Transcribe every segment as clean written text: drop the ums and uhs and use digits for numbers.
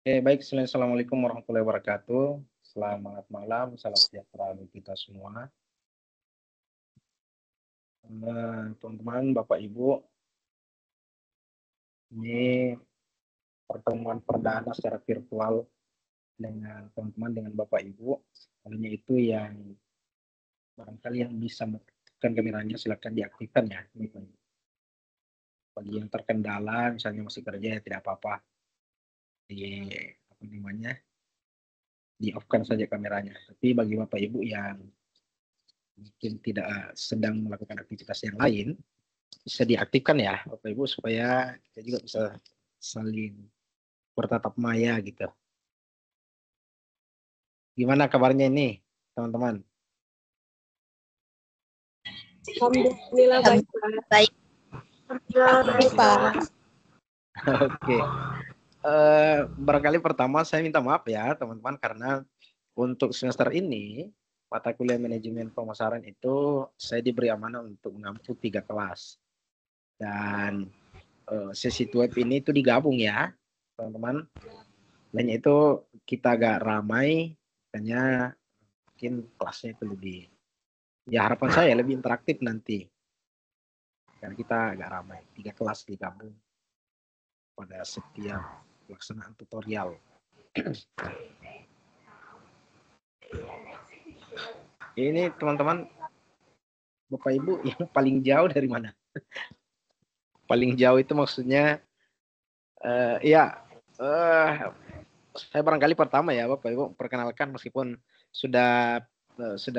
Baik. Assalamualaikum warahmatullahi wabarakatuh. Selamat malam, salam sejahtera bagi kita semua. Teman-teman, Bapak Ibu, ini pertemuan perdana secara virtual dengan teman-teman, dengan Bapak Ibu. Hanya itu yang barangkali yang bisa mengaktifkan kameranya, silakan diaktifkan ya. Bagi yang terkendala, misalnya masih kerja ya tidak apa-apa. Apa namanya, di off-kan saja kameranya. Tapi bagi Bapak Ibu yang mungkin tidak sedang melakukan aktivitas yang lain, bisa diaktifkan ya Bapak Ibu supaya kita juga bisa saling bertatap maya gitu. Gimana kabarnya ini teman-teman? Alhamdulillah baik, Pak. Baik, Alhamdulillah Pak. Oke. Barangkali pertama saya minta maaf ya teman-teman karena untuk semester ini mata kuliah manajemen pemasaran itu saya diberi amanah untuk mengampu 3 kelas dan sesi web ini itu digabung ya teman-teman. Lainnya itu kita agak ramai, makanya mungkin kelasnya itu lebih, ya harapan saya lebih interaktif nanti. Dan kita agak ramai, 3 kelas digabung pada setiap pelaksanaan tutorial. Ini teman-teman, Bapak Ibu yang paling jauh dari mana? Paling jauh itu maksudnya, saya barangkali pertama ya Bapak Ibu perkenalkan meskipun sudah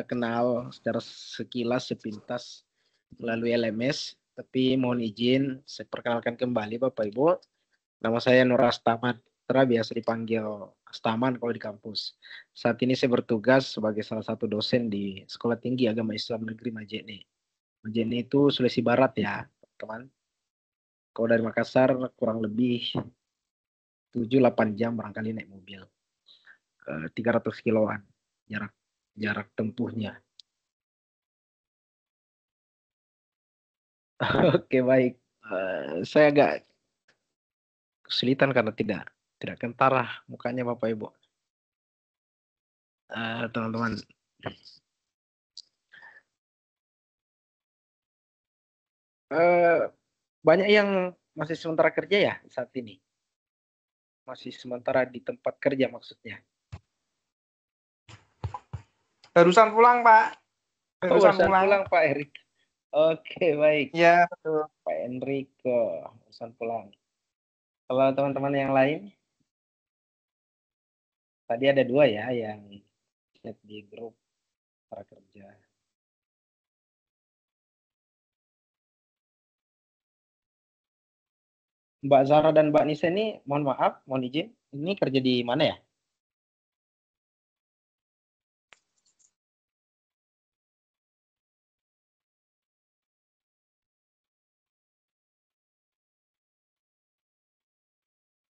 kenal secara sekilas sepintas melalui LMS, tapi mohon izin saya perkenalkan kembali Bapak Ibu. Nama saya Nur Astaman, biasa dipanggil Astaman kalau di kampus. Saat ini saya bertugas sebagai salah satu dosen di Sekolah Tinggi Agama Islam Negeri Majene. Majene itu Sulawesi Barat ya, teman. Kalau dari Makassar kurang lebih 7-8 jam barangkali naik mobil. 300 kiloan jarak tempuhnya. Oke, baik. Saya agak kesulitan karena tidak kentara mukanya Bapak Ibu. Teman-teman. Banyak yang masih sementara kerja ya saat ini. Masih sementara di tempat kerja maksudnya. Barusan pulang, Pak. Barusan pulang Pak Erik. Oke, baik. Ya, betul. Pak Enrico, barusan pulang. Kalau teman-teman yang lain, tadi ada 2 ya yang chat di grup para kerja. Mbak Zara dan Mbak Nisa ini, mohon maaf, mohon izin, ini kerja di mana ya?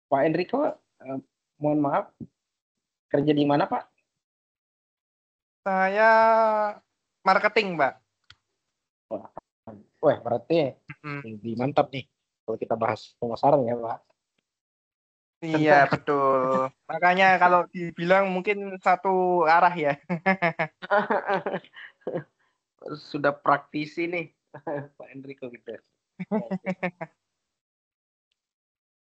Pak Enrico, mohon maaf, kerja di mana Pak? Saya marketing, Mbak. Wah, berarti lebih mantap nih kalau kita bahas pemasaran ya Pak. Iya, betul. Makanya kalau dibilang mungkin satu arah ya. Sudah praktisi nih Pak Enrico gitu.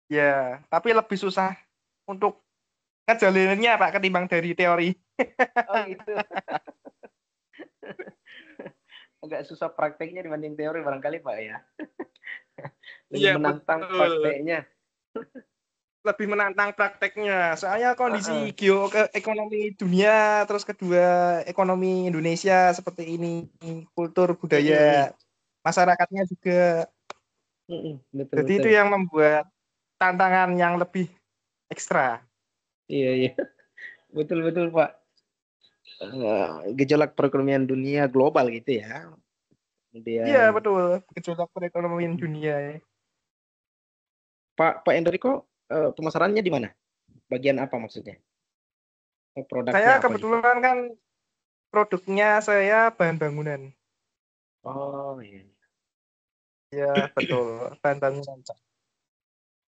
Ya, tapi lebih susah untuk ngejalaninnya Pak ketimbang dari teori. Oh gitu. Agak susah prakteknya dibanding teori barangkali Pak ya. Lebih menantang prakteknya. Lebih menantang prakteknya. Soalnya kondisi geoekonomi dunia, terus kedua ekonomi Indonesia seperti ini, kultur budaya masyarakatnya juga. Betul, Jadi itu yang membuat tantangan yang lebih ekstra. Iya. Betul Pak. Gejolak perekonomian dunia global gitu ya. Kemudian, Iya betul, gejolak perekonomian dunia. Pak Enrico, pemasarannya di mana? Bagian apa maksudnya? Produknya Saya apa kebetulan kan produknya saya bahan bangunan. Oh iya. Iya betul, bahan bangunan.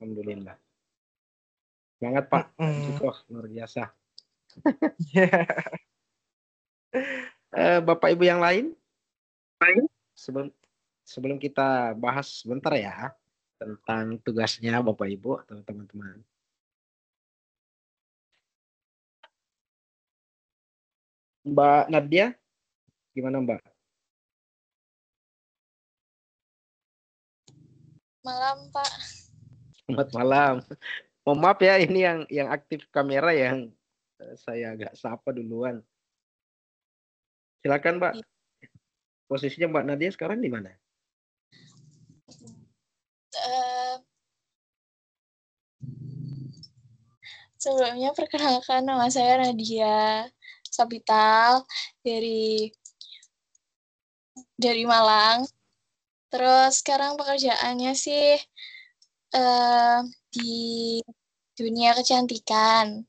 Alhamdulillah. Semangat Pak. Mm-mm. Zuko, luar biasa. Ya. Bapak Ibu yang lain, sebelum sebelum kita bahas sebentar ya tentang tugasnya Bapak Ibu atau teman-teman. Mbak Nadia, gimana Mbak? Malam, Pak. Selamat malam. Mohon maaf ya, ini yang aktif kamera yang saya agak sapa duluan. Silakan Mbak. Posisinya Mbak Nadia sekarang di mana? Eh, Sebelumnya perkenalkan nama saya Nadia Sabital dari Malang. Terus sekarang pekerjaannya sih di dunia kecantikan.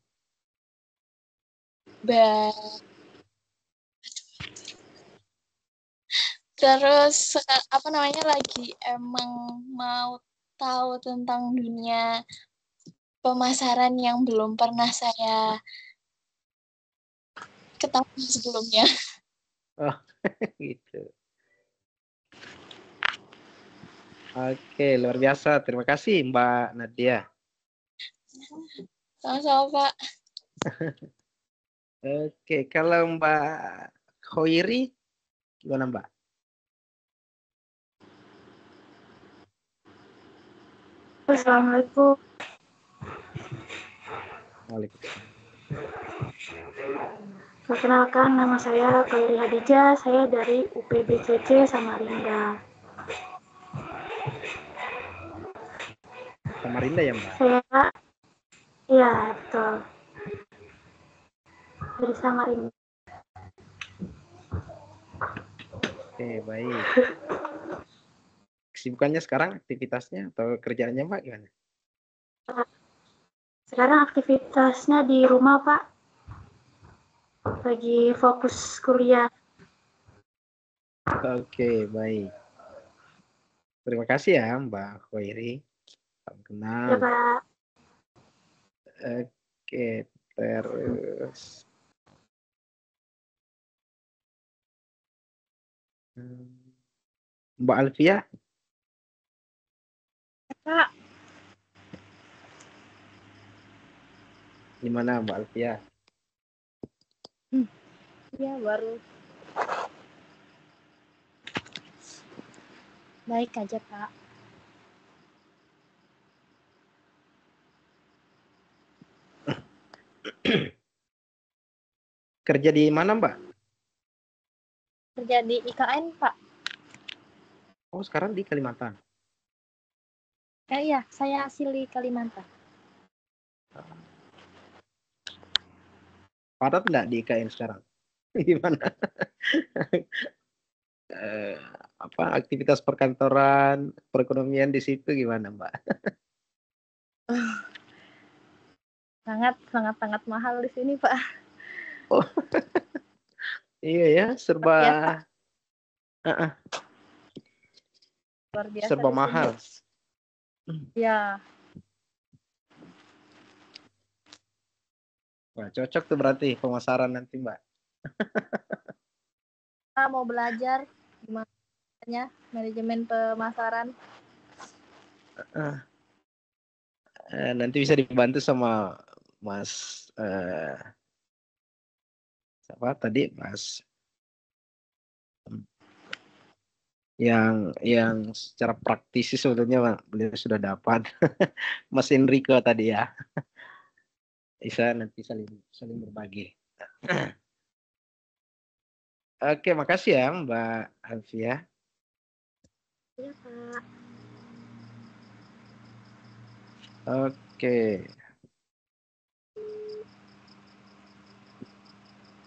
Terus apa namanya lagi emang mau tahu tentang dunia pemasaran yang belum pernah saya ketahui sebelumnya. Oh, gitu. Oke, luar biasa. Terima kasih Mbak Nadia. Sama-sama, Pak. Oke, kalau Mbak Khoiri, gimana Mbak? Assalamualaikum. Waalaikumsalam. Perkenalkan, nama saya Kairi Hadijah. Saya dari UPBCC Samarinda. Samarinda ya Mbak? Iya, betul. Dari Samarinda. Oke, baik. Kesibukannya sekarang, aktivitasnya atau kerjaannya Mbak gimana? Sekarang aktivitasnya di rumah, Pak. Lagi fokus kuliah. Oke, baik. Terima kasih ya Mbak Khoiri. Salam kenal. Ya, Pak. Oke, terus. Mbak Alfia, Pak. gimana Mbak Alfia? Iya, baru. Baik aja, Pak. Kerja di mana Mbak? Kerja di IKN, Pak. Oh, sekarang di Kalimantan. Iya, saya asli Kalimantan. Padat nggak di IKN sekarang? Gimana? Eh, apa aktivitas perkantoran, perekonomian di situ gimana Mbak? Sangat mahal di sini, Pak. Oh, iya ya, serba Biasa, uh-uh, luar biasa serba di sini. mahal. Ya, Wah, cocok tuh berarti pemasaran nanti Mbak. kita mau belajar gimana manajemen pemasaran. Nanti bisa dibantu sama Mas siapa tadi Mas yang secara praktis sebetulnya beliau sudah dapat. Mas Enrico tadi ya. Bisa nanti saling berbagi. Oke, makasih ya Mbak Alfia. Iya, Pak. Oke.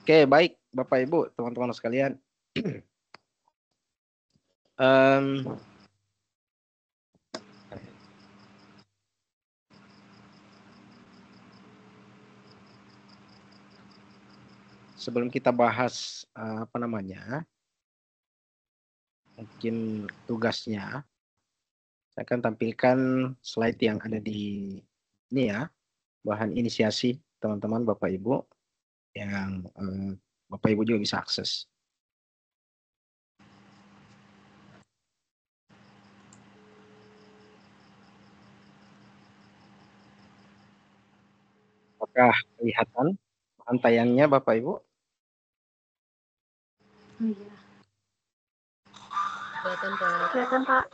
Oke, baik Bapak Ibu, teman-teman sekalian. Em, sebelum kita bahas apa namanya, mungkin tugasnya, saya akan tampilkan slide yang ada di ini ya, bahan inisiasi teman-teman Bapak Ibu yang Bapak Ibu juga bisa akses. Apakah kelihatan bahan tayangnya Bapak Ibu? Iya. Kelihatan, Pak. Kelihatan, Pak.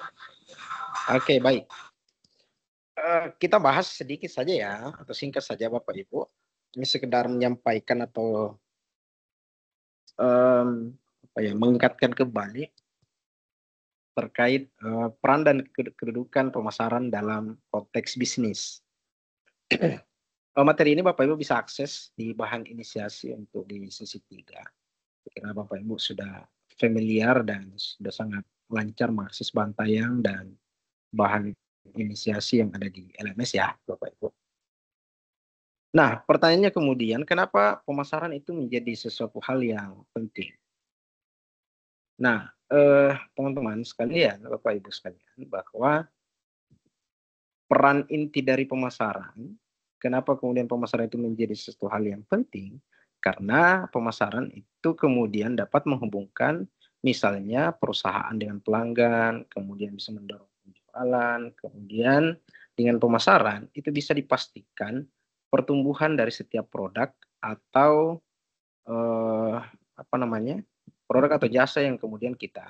Oke, baik. Kita bahas sedikit saja ya, atau singkat saja Bapak Ibu. Ini sekedar menyampaikan atau mengingatkan kembali terkait peran dan kedudukan pemasaran dalam konteks bisnis. Materi ini Bapak Ibu bisa akses di bahan inisiasi untuk di sesi 3. Karena Bapak Ibu sudah familiar dan sudah sangat lancar mengakses bahan tayang dan bahan inisiasi yang ada di LMS ya Bapak Ibu. Nah, pertanyaannya kemudian, kenapa pemasaran itu menjadi sesuatu hal yang penting? Nah, teman-teman sekalian, Bapak Ibu sekalian, bahwa peran inti dari pemasaran, kenapa kemudian pemasaran itu menjadi sesuatu hal yang penting? Karena pemasaran itu kemudian dapat menghubungkan misalnya perusahaan dengan pelanggan, kemudian bisa mendorong penjualan, kemudian dengan pemasaran itu bisa dipastikan pertumbuhan dari setiap produk atau produk atau jasa yang kemudian kita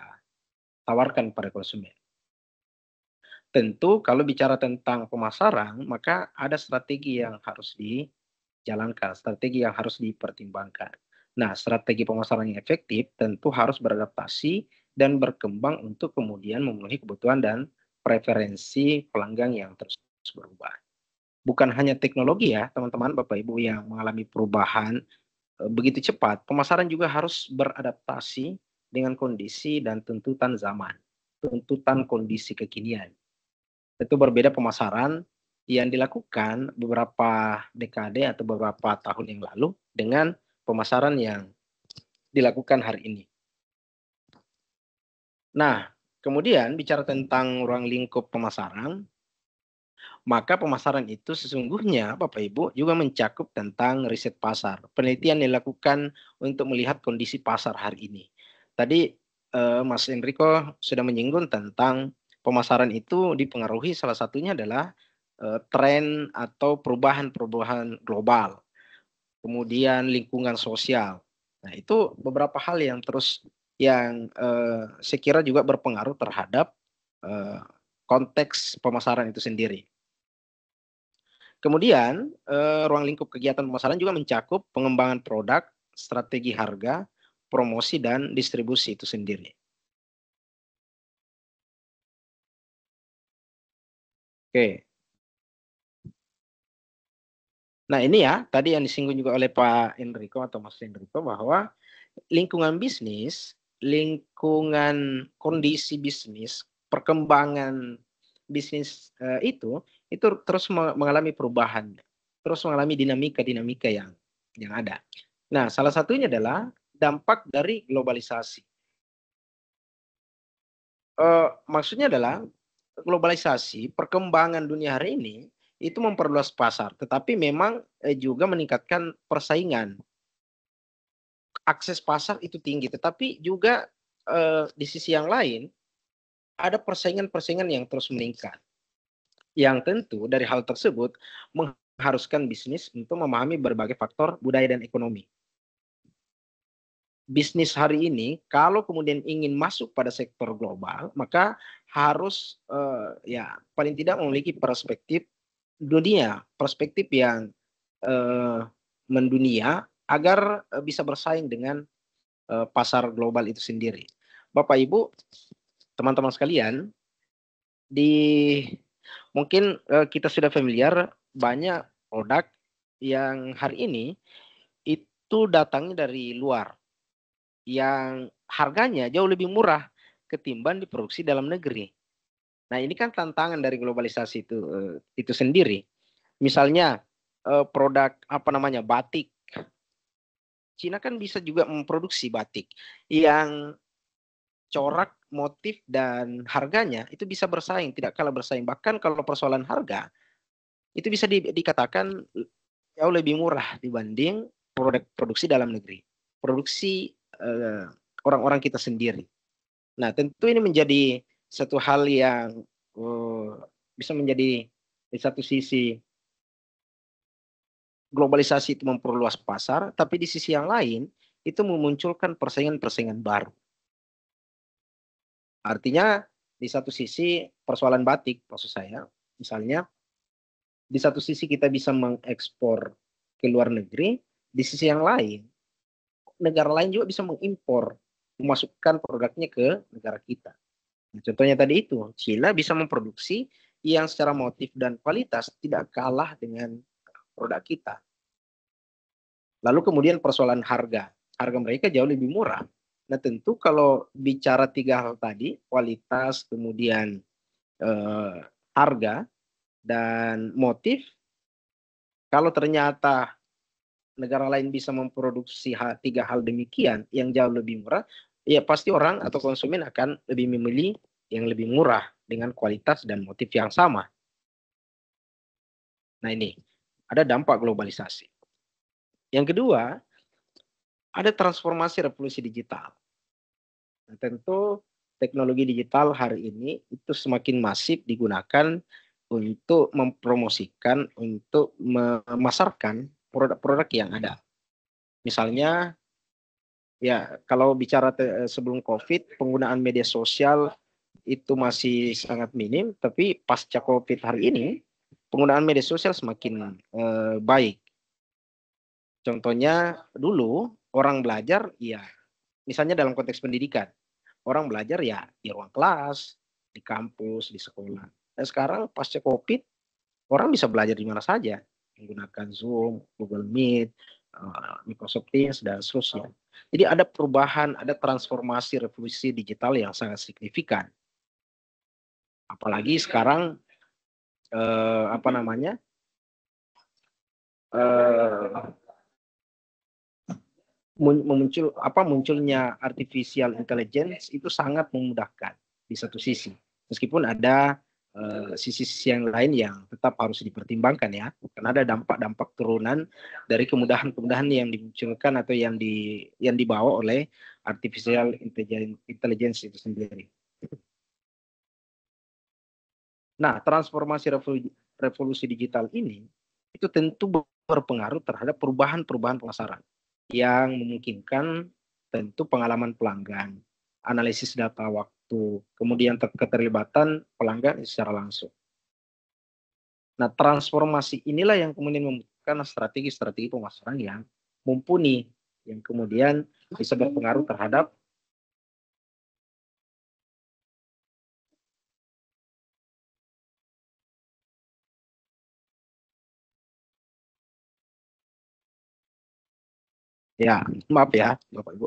tawarkan pada konsumen. Tentu kalau bicara tentang pemasaran, maka ada strategi yang harus dijalankan, strategi yang harus dipertimbangkan. Nah, strategi pemasaran yang efektif tentu harus beradaptasi dan berkembang untuk kemudian memenuhi kebutuhan dan preferensi pelanggan yang terus berubah. Bukan hanya teknologi ya, teman-teman, Bapak Ibu yang mengalami perubahan begitu cepat, pemasaran juga harus beradaptasi dengan kondisi dan tuntutan zaman, tuntutan kondisi kekinian. Itu berbeda pemasaran yang dilakukan beberapa dekade atau beberapa tahun yang lalu dengan pemasaran yang dilakukan hari ini. Nah, kemudian bicara tentang ruang lingkup pemasaran, maka pemasaran itu sesungguhnya Bapak Ibu juga mencakup tentang riset pasar. Penelitian dilakukan untuk melihat kondisi pasar hari ini. Tadi Mas Enrico sudah menyinggung tentang pemasaran itu dipengaruhi salah satunya adalah tren atau perubahan-perubahan global, kemudian lingkungan sosial. Nah, itu beberapa hal yang saya kira juga berpengaruh terhadap konteks pemasaran itu sendiri. Kemudian ruang lingkup kegiatan pemasaran juga mencakup pengembangan produk, strategi harga, promosi dan distribusi itu sendiri. Oke. Nah, ini ya tadi yang disinggung juga oleh Pak Enrico atau Mas Enrico bahwa lingkungan bisnis, lingkungan kondisi bisnis, perkembangan bisnis itu terus mengalami perubahan, terus mengalami dinamika-dinamika yang ada. Nah, salah satunya adalah dampak dari globalisasi. Maksudnya adalah globalisasi, perkembangan dunia hari ini itu memperluas pasar, tetapi memang juga meningkatkan persaingan. Akses pasar itu tinggi, tetapi juga di sisi yang lain ada persaingan-persaingan yang terus meningkat. Yang tentu dari hal tersebut mengharuskan bisnis untuk memahami berbagai faktor budaya dan ekonomi. Bisnis hari ini kalau kemudian ingin masuk pada sektor global, maka harus paling tidak memiliki perspektif dunia, perspektif yang mendunia agar bisa bersaing dengan pasar global itu sendiri. Bapak Ibu, teman-teman sekalian, mungkin kita sudah familiar banyak produk yang hari ini itu datangnya dari luar yang harganya jauh lebih murah ketimbang diproduksi dalam negeri. Nah, ini kan tantangan dari globalisasi itu sendiri. Misalnya produk batik. Cina kan bisa juga memproduksi batik yang corak, motif dan harganya itu bisa bersaing, tidak kalah bersaing. Bahkan kalau persoalan harga, itu bisa dikatakan jauh lebih murah dibanding produksi dalam negeri, produksi orang-orang kita sendiri. Nah, tentu ini menjadi satu hal yang bisa menjadi di satu sisi globalisasi itu memperluas pasar, tapi di sisi yang lain itu memunculkan persaingan-persaingan baru. Artinya di satu sisi persoalan batik, maksud saya, misalnya di satu sisi kita bisa mengekspor ke luar negeri, di sisi yang lain negara lain juga bisa mengimpor, memasukkan produknya ke negara kita. Nah, contohnya tadi itu, China bisa memproduksi yang secara motif dan kualitas tidak kalah dengan produk kita. Lalu kemudian persoalan harga mereka jauh lebih murah. Nah tentu kalau bicara tiga hal tadi, kualitas, kemudian harga, dan motif, kalau ternyata negara lain bisa memproduksi tiga hal demikian yang jauh lebih murah, ya pasti orang atau konsumen akan lebih memilih yang lebih murah dengan kualitas dan motif yang sama. Nah ini, ada dampak globalisasi. Yang kedua, ada transformasi revolusi digital. Nah, tentu teknologi digital hari ini itu semakin masif digunakan untuk mempromosikan, untuk memasarkan produk-produk yang ada. Misalnya, ya kalau bicara sebelum COVID, penggunaan media sosial itu masih sangat minim, tapi pasca COVID hari ini, penggunaan media sosial semakin baik. Contohnya dulu orang belajar, ya misalnya dalam konteks pendidikan, orang belajar ya di ruang kelas, di kampus, di sekolah. Dan sekarang pasca COVID, orang bisa belajar di mana saja, menggunakan Zoom, Google Meet, Microsoft Teams, dan seterusnya. Jadi ada perubahan, ada transformasi revolusi digital yang sangat signifikan. Apalagi sekarang munculnya artificial intelligence itu sangat memudahkan di satu sisi, meskipun ada sisi-sisi yang lain yang tetap harus dipertimbangkan ya, karena ada dampak-dampak turunan dari kemudahan-kemudahan yang dimunculkan atau yang dibawa oleh artificial intelligence itu sendiri. Nah, transformasi revolusi digital ini itu tentu berpengaruh terhadap perubahan-perubahan pemasaran yang memungkinkan tentu pengalaman pelanggan, analisis data waktu, kemudian keterlibatan pelanggan secara langsung. Nah, transformasi inilah yang kemudian membutuhkan strategi-strategi pemasaran yang mumpuni, yang kemudian bisa berpengaruh terhadap ya, maaf ya, Bapak Ibu.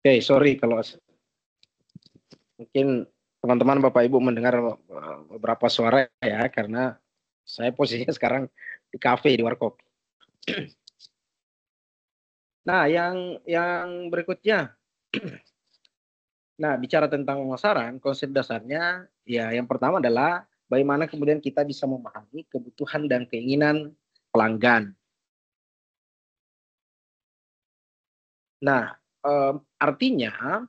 Oke, sorry kalau mungkin teman-teman Bapak Ibu mendengar beberapa suara ya, karena saya posisinya sekarang di kafe, di warkop. Nah, yang berikutnya, nah bicara tentang pemasaran, konsep dasarnya ya yang pertama adalah bagaimana kemudian kita bisa memahami kebutuhan dan keinginan pelanggan. Nah, artinya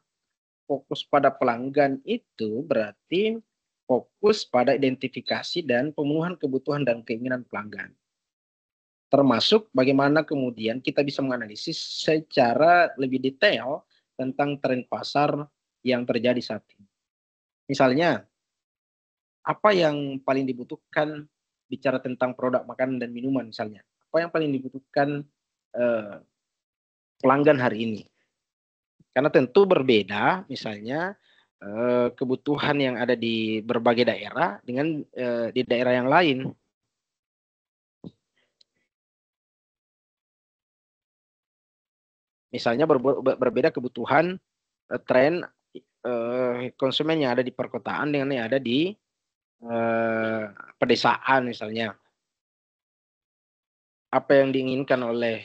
fokus pada pelanggan itu berarti fokus pada identifikasi dan pemenuhan kebutuhan dan keinginan pelanggan. Termasuk bagaimana kemudian kita bisa menganalisis secara lebih detail tentang tren pasar yang terjadi saat ini. Misalnya, apa yang paling dibutuhkan bicara tentang produk makanan dan minuman misalnya. Apa yang paling dibutuhkan pelanggan hari ini. Karena tentu berbeda misalnya kebutuhan yang ada di berbagai daerah dengan di daerah yang lain. Misalnya berbeda kebutuhan tren konsumen yang ada di perkotaan dengan yang ada di pedesaan misalnya. Apa yang diinginkan oleh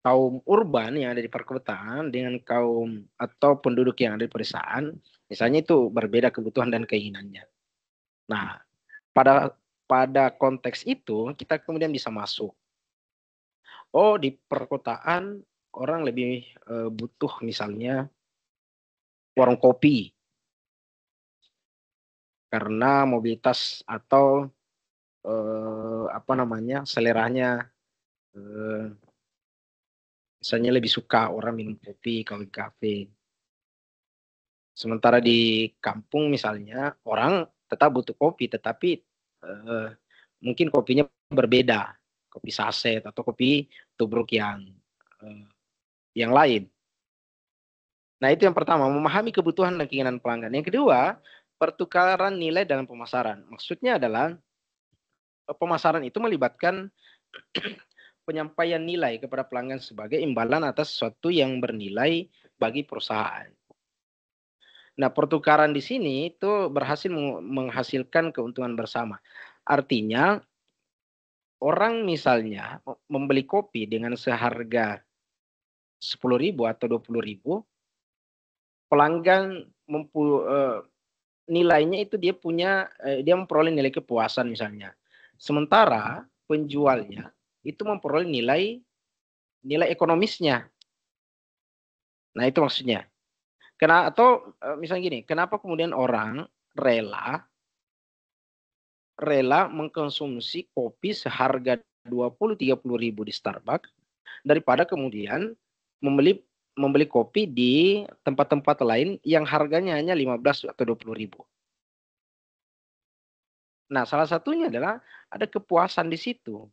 kaum urban yang ada di perkotaan dengan kaum atau penduduk yang ada di pedesaan, misalnya itu berbeda kebutuhan dan keinginannya. Nah, pada konteks itu kita kemudian bisa masuk. Oh, di perkotaan orang lebih butuh misalnya warung kopi karena mobilitas atau seleranya misalnya lebih suka orang minum kopi kalau di kafe. Sementara di kampung misalnya orang tetap butuh kopi, tetapi mungkin kopinya berbeda, kopi saset atau kopi tubruk yang lain. Nah itu yang pertama, memahami kebutuhan dan keinginan pelanggan. Yang kedua, pertukaran nilai dalam pemasaran. Maksudnya adalah pemasaran itu melibatkan penyampaian nilai kepada pelanggan sebagai imbalan atas sesuatu yang bernilai bagi perusahaan. Nah, pertukaran di sini itu berhasil menghasilkan keuntungan bersama. Artinya, orang misalnya membeli kopi dengan seharga 10.000 atau 20.000, pelanggan nilainya itu dia memperoleh nilai kepuasan misalnya. Sementara penjualnya itu memperoleh nilai ekonomisnya. Nah, itu maksudnya. Atau misalnya gini, kenapa kemudian orang rela mengkonsumsi kopi seharga 20-30 ribu di Starbucks daripada kemudian membeli kopi di tempat-tempat lain yang harganya hanya 15 atau 20 ribu. Nah, salah satunya adalah ada kepuasan di situ.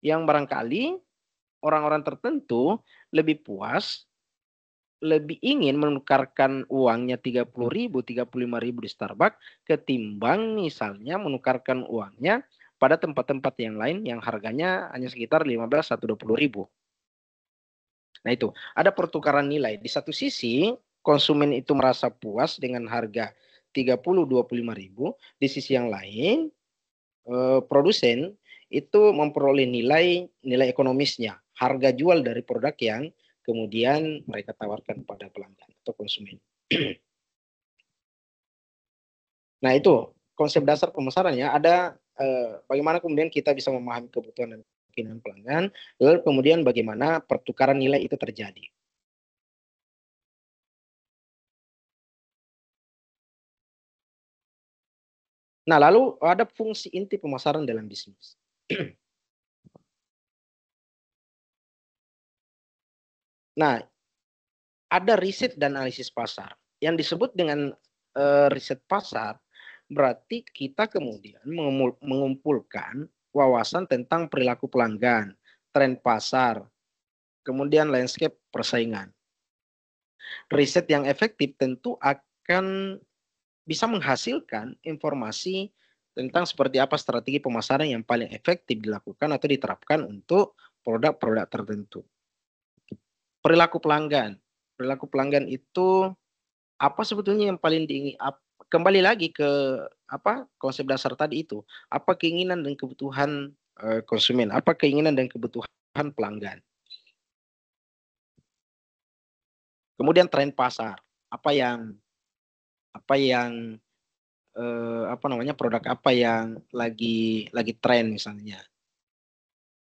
Yang barangkali orang-orang tertentu lebih puas, lebih ingin menukarkan uangnya 30.000, 35.000 di Starbucks ketimbang misalnya menukarkan uangnya pada tempat-tempat yang lain yang harganya hanya sekitar 15 atau 20.000. Nah itu, ada pertukaran nilai. Di satu sisi, konsumen itu merasa puas dengan harga 30-25 ribu. Di sisi yang lain, produsen itu memperoleh nilai ekonomisnya, harga jual dari produk yang kemudian mereka tawarkan pada pelanggan atau konsumen. Nah itu konsep dasar pemasarannya ada bagaimana kemudian kita bisa memahami kebutuhan dan keinginan pelanggan, lalu kemudian bagaimana pertukaran nilai itu terjadi. Nah lalu ada fungsi inti pemasaran dalam bisnis. Nah, ada riset dan analisis pasar. Yang disebut dengan riset pasar berarti kita kemudian mengumpulkan wawasan tentang perilaku pelanggan, tren pasar, kemudian landscape persaingan. Riset yang efektif tentu akan bisa menghasilkan informasi tentang seperti apa strategi pemasaran yang paling efektif dilakukan atau diterapkan untuk produk-produk tertentu. Perilaku pelanggan itu apa sebetulnya yang paling diingin, kembali lagi ke konsep dasar tadi itu, apa keinginan dan kebutuhan konsumen, apa keinginan dan kebutuhan pelanggan. Kemudian tren pasar, apa yang produk apa yang lagi tren misalnya.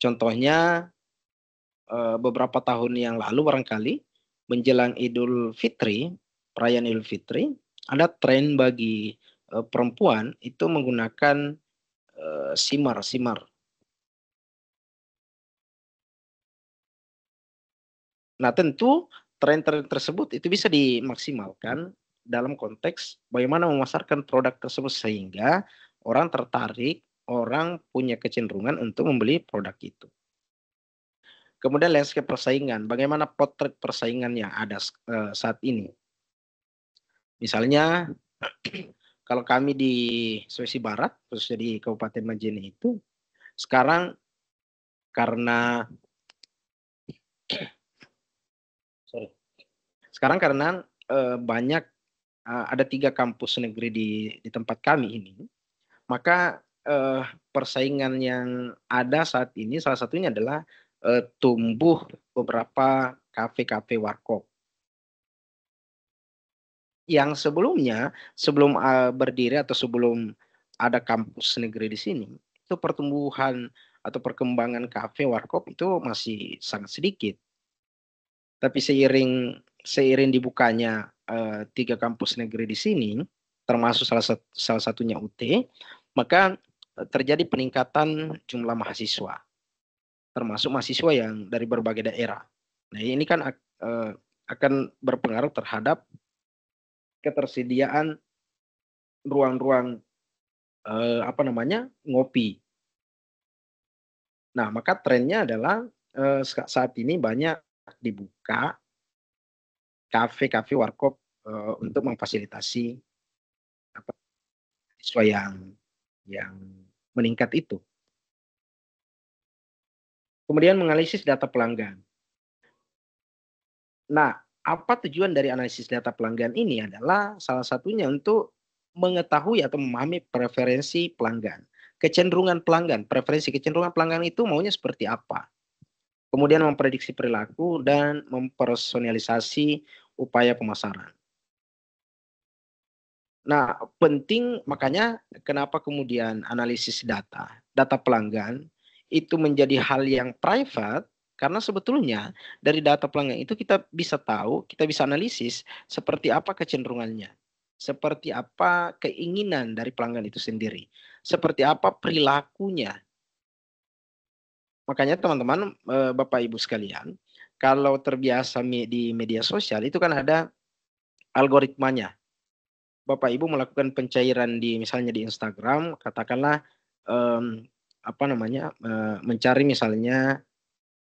Contohnya beberapa tahun yang lalu barangkali menjelang Idul Fitri, perayaan Idul Fitri, ada tren bagi perempuan itu menggunakan simar. Nah, tentu tren-tren tersebut itu bisa dimaksimalkan dalam konteks bagaimana memasarkan produk tersebut sehingga orang tertarik, orang punya kecenderungan untuk membeli produk itu. Kemudian landscape persaingan, bagaimana potret persaingan yang ada saat ini. Misalnya kalau kami di Sulawesi Barat, khususnya di Kabupaten Majene itu, sekarang karena banyak ada 3 kampus negeri di tempat kami ini, maka persaingan yang ada saat ini salah satunya adalah tumbuh beberapa kafe-kafe warkop. Yang sebelumnya, sebelum berdiri atau sebelum ada kampus negeri di sini, itu pertumbuhan atau perkembangan kafe warkop itu masih sangat sedikit. Tapi seiring dibukanya 3 kampus negeri di sini, termasuk salah satunya UT, maka terjadi peningkatan jumlah mahasiswa, termasuk mahasiswa yang dari berbagai daerah. Nah, ini kan akan berpengaruh terhadap ketersediaan ruang-ruang ngopi. Nah, maka trennya adalah saat ini banyak dibuka kafe-kafe warkop untuk memfasilitasi siswa yang meningkat itu. Kemudian menganalisis data pelanggan. Nah, apa tujuan dari analisis data pelanggan ini adalah salah satunya untuk mengetahui atau memahami preferensi pelanggan, kecenderungan pelanggan, preferensi kecenderungan pelanggan itu maunya seperti apa. Kemudian memprediksi perilaku dan mempersonalisasi upaya pemasaran. Nah, penting makanya kenapa kemudian analisis data pelanggan itu menjadi hal yang private, karena sebetulnya dari data pelanggan itu kita bisa tahu, kita bisa analisis seperti apa kecenderungannya, seperti apa keinginan dari pelanggan itu sendiri, seperti apa perilakunya. Makanya teman-teman, Bapak Ibu sekalian, kalau terbiasa di media sosial itu kan ada algoritmanya. Bapak Ibu melakukan pencairan misalnya di Instagram, katakanlah mencari misalnya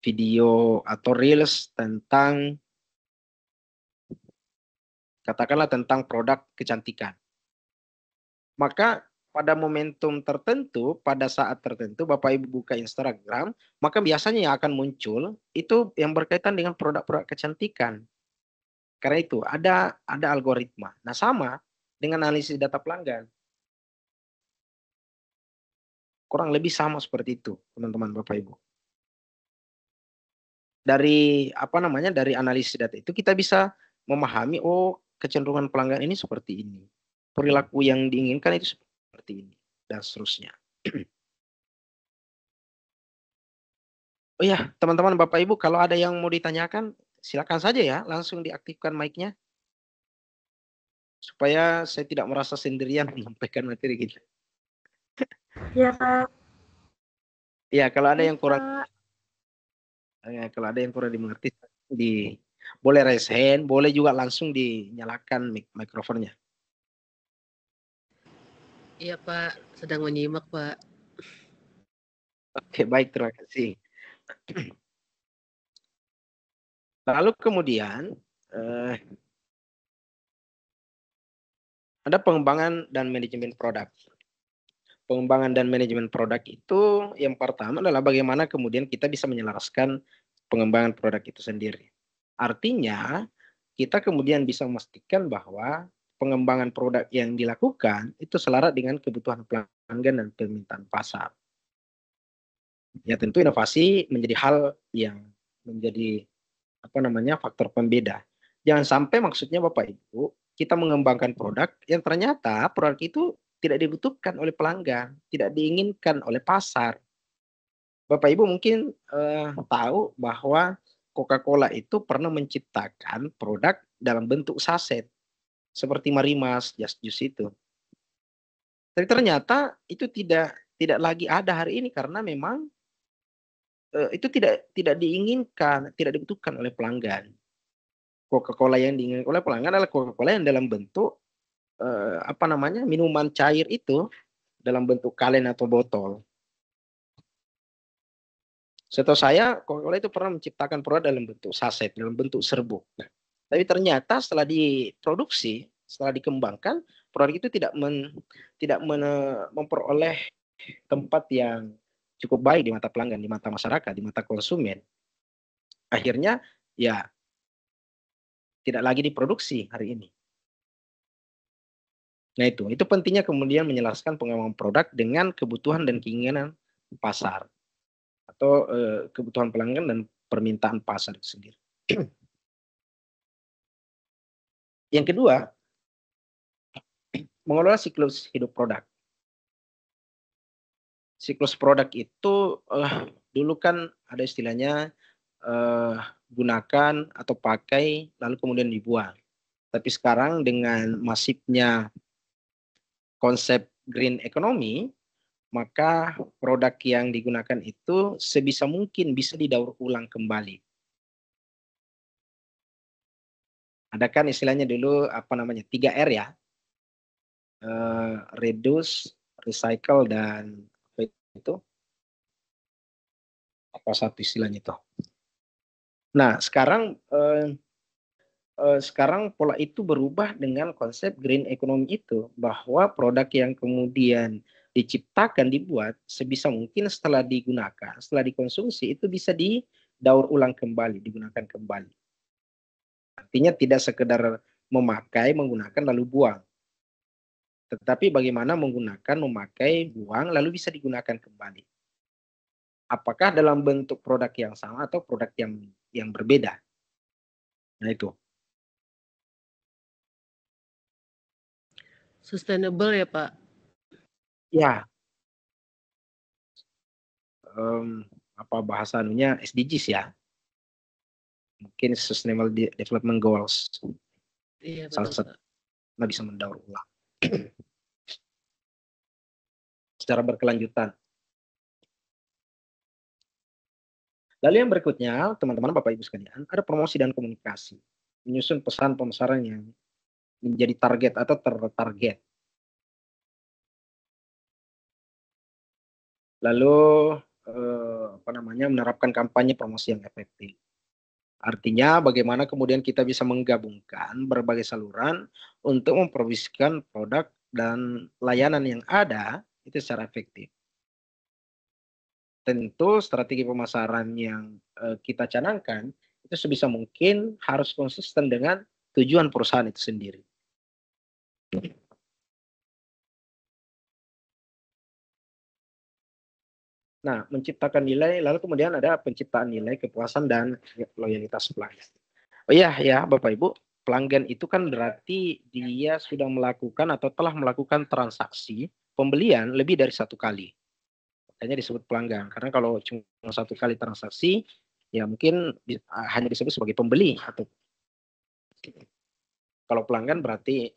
video atau reels tentang katakanlah tentang produk kecantikan. Maka pada momentum tertentu, pada saat tertentu Bapak Ibu buka Instagram, maka biasanya yang akan muncul itu yang berkaitan dengan produk-produk kecantikan. Karena itu ada algoritma. Nah, sama dengan analisis data pelanggan. Kurang lebih sama seperti itu, teman-teman Bapak Ibu. Dari dari analisis data itu kita bisa memahami kecenderungan pelanggan ini seperti ini. Perilaku yang diinginkan itu seperti ini dan seterusnya. Oh ya, teman-teman Bapak Ibu, kalau ada yang mau ditanyakan silakan saja ya, langsung diaktifkan mic-nya supaya saya tidak merasa sendirian menyampaikan materi kita. Ya, Pak. Ya, kalau ada yang kurang dimengerti, boleh raise hand, boleh juga langsung dinyalakan mikrofonnya. Iya Pak, sedang menyimak Pak. Oke, baik, terima kasih. Lalu kemudian ada pengembangan dan manajemen produk. Pengembangan dan manajemen produk itu yang pertama adalah bagaimana kemudian kita bisa menyelaraskan pengembangan produk itu sendiri. Artinya, kita kemudian bisa memastikan bahwa pengembangan produk yang dilakukan itu selaras dengan kebutuhan pelanggan dan permintaan pasar. Ya, tentu inovasi menjadi hal yang menjadi faktor pembeda. Jangan sampai maksudnya Bapak Ibu, kita mengembangkan produk yang ternyata produk itu tidak dibutuhkan oleh pelanggan, tidak diinginkan oleh pasar. Bapak Ibu mungkin tahu bahwa Coca-Cola itu pernah menciptakan produk dalam bentuk saset seperti Marimas, Just Juice itu. Tapi ternyata itu tidak lagi ada hari ini karena memang itu tidak diinginkan, tidak dibutuhkan oleh pelanggan. Coca-Cola yang diinginkan oleh pelanggan adalah Coca-Cola yang dalam bentuk minuman cair itu dalam bentuk kalen atau botol. Setahu saya Coca-Cola itu pernah menciptakan produk dalam bentuk saset, dalam bentuk serbuk. Tapi ternyata setelah diproduksi, setelah dikembangkan, produk itu tidak memperoleh tempat yang cukup baik di mata pelanggan, di mata masyarakat, di mata konsumen. Akhirnya ya tidak lagi diproduksi hari ini. Nah itu pentingnya kemudian menjelaskan pengembangan produk dengan kebutuhan dan keinginan pasar atau kebutuhan pelanggan dan permintaan pasar itu sendiri. Yang kedua, mengelola siklus hidup produk. Siklus produk itu dulu kan ada istilahnya gunakan atau pakai lalu kemudian dibuang. Tapi sekarang dengan masifnya konsep green economy, maka produk yang digunakan itu sebisa mungkin bisa didaur ulang kembali. Ada kan istilahnya dulu 3R ya, reduce, recycle, dan itu apa satu istilahnya itu. Nah sekarang pola itu berubah dengan konsep green economy itu, bahwa produk yang kemudian diciptakan, dibuat, sebisa mungkin setelah digunakan, setelah dikonsumsi itu bisa didaur ulang kembali, digunakan kembali. Artinya tidak sekedar memakai, menggunakan lalu buang, tetapi bagaimana menggunakan, memakai, buang lalu bisa digunakan kembali. Apakah dalam bentuk produk yang sama atau produk yang berbeda. Nah itu. Sustainable ya Pak? Ya, apa bahasa anunya SDGs ya, mungkin Sustainable Development Goals. Iya Salah betul satu Pak. bisa mendaur ulang secara berkelanjutan. Lalu yang berikutnya, teman-teman Bapak Ibu sekalian, ada promosi dan komunikasi. Menyusun pesan pemasaran yang menjadi target atau tertarget. Lalu menerapkan kampanye promosi yang efektif. Artinya bagaimana kemudian kita bisa menggabungkan berbagai saluran untuk mempromosikan produk dan layanan yang ada itu secara efektif. Tentu strategi pemasaran yang kita canangkan itu sebisa mungkin harus konsisten dengan tujuan perusahaan itu sendiri. Nah, menciptakan nilai, lalu kemudian ada penciptaan nilai, kepuasan, dan loyalitas pelanggan. Oh iya, ya Bapak Ibu, pelanggan itu kan berarti dia sudah melakukan atau telah melakukan transaksi pembelian lebih dari satu kali. Makanya disebut pelanggan. Karena kalau cuma satu kali transaksi, ya mungkin hanya disebut sebagai pembeli. Atau kalau pelanggan berarti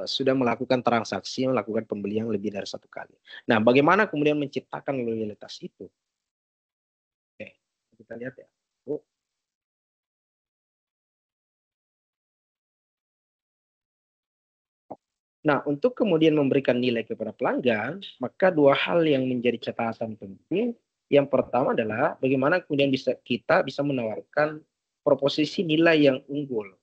sudah melakukan transaksi, melakukan pembelian lebih dari satu kali. Nah, bagaimana kemudian menciptakan loyalitas itu? Oke, kita lihat ya. Nah, untuk kemudian memberikan nilai kepada pelanggan, maka dua hal yang menjadi catatan penting. Yang pertama adalah bagaimana kemudian kita bisa menawarkan proposisi nilai yang unggul.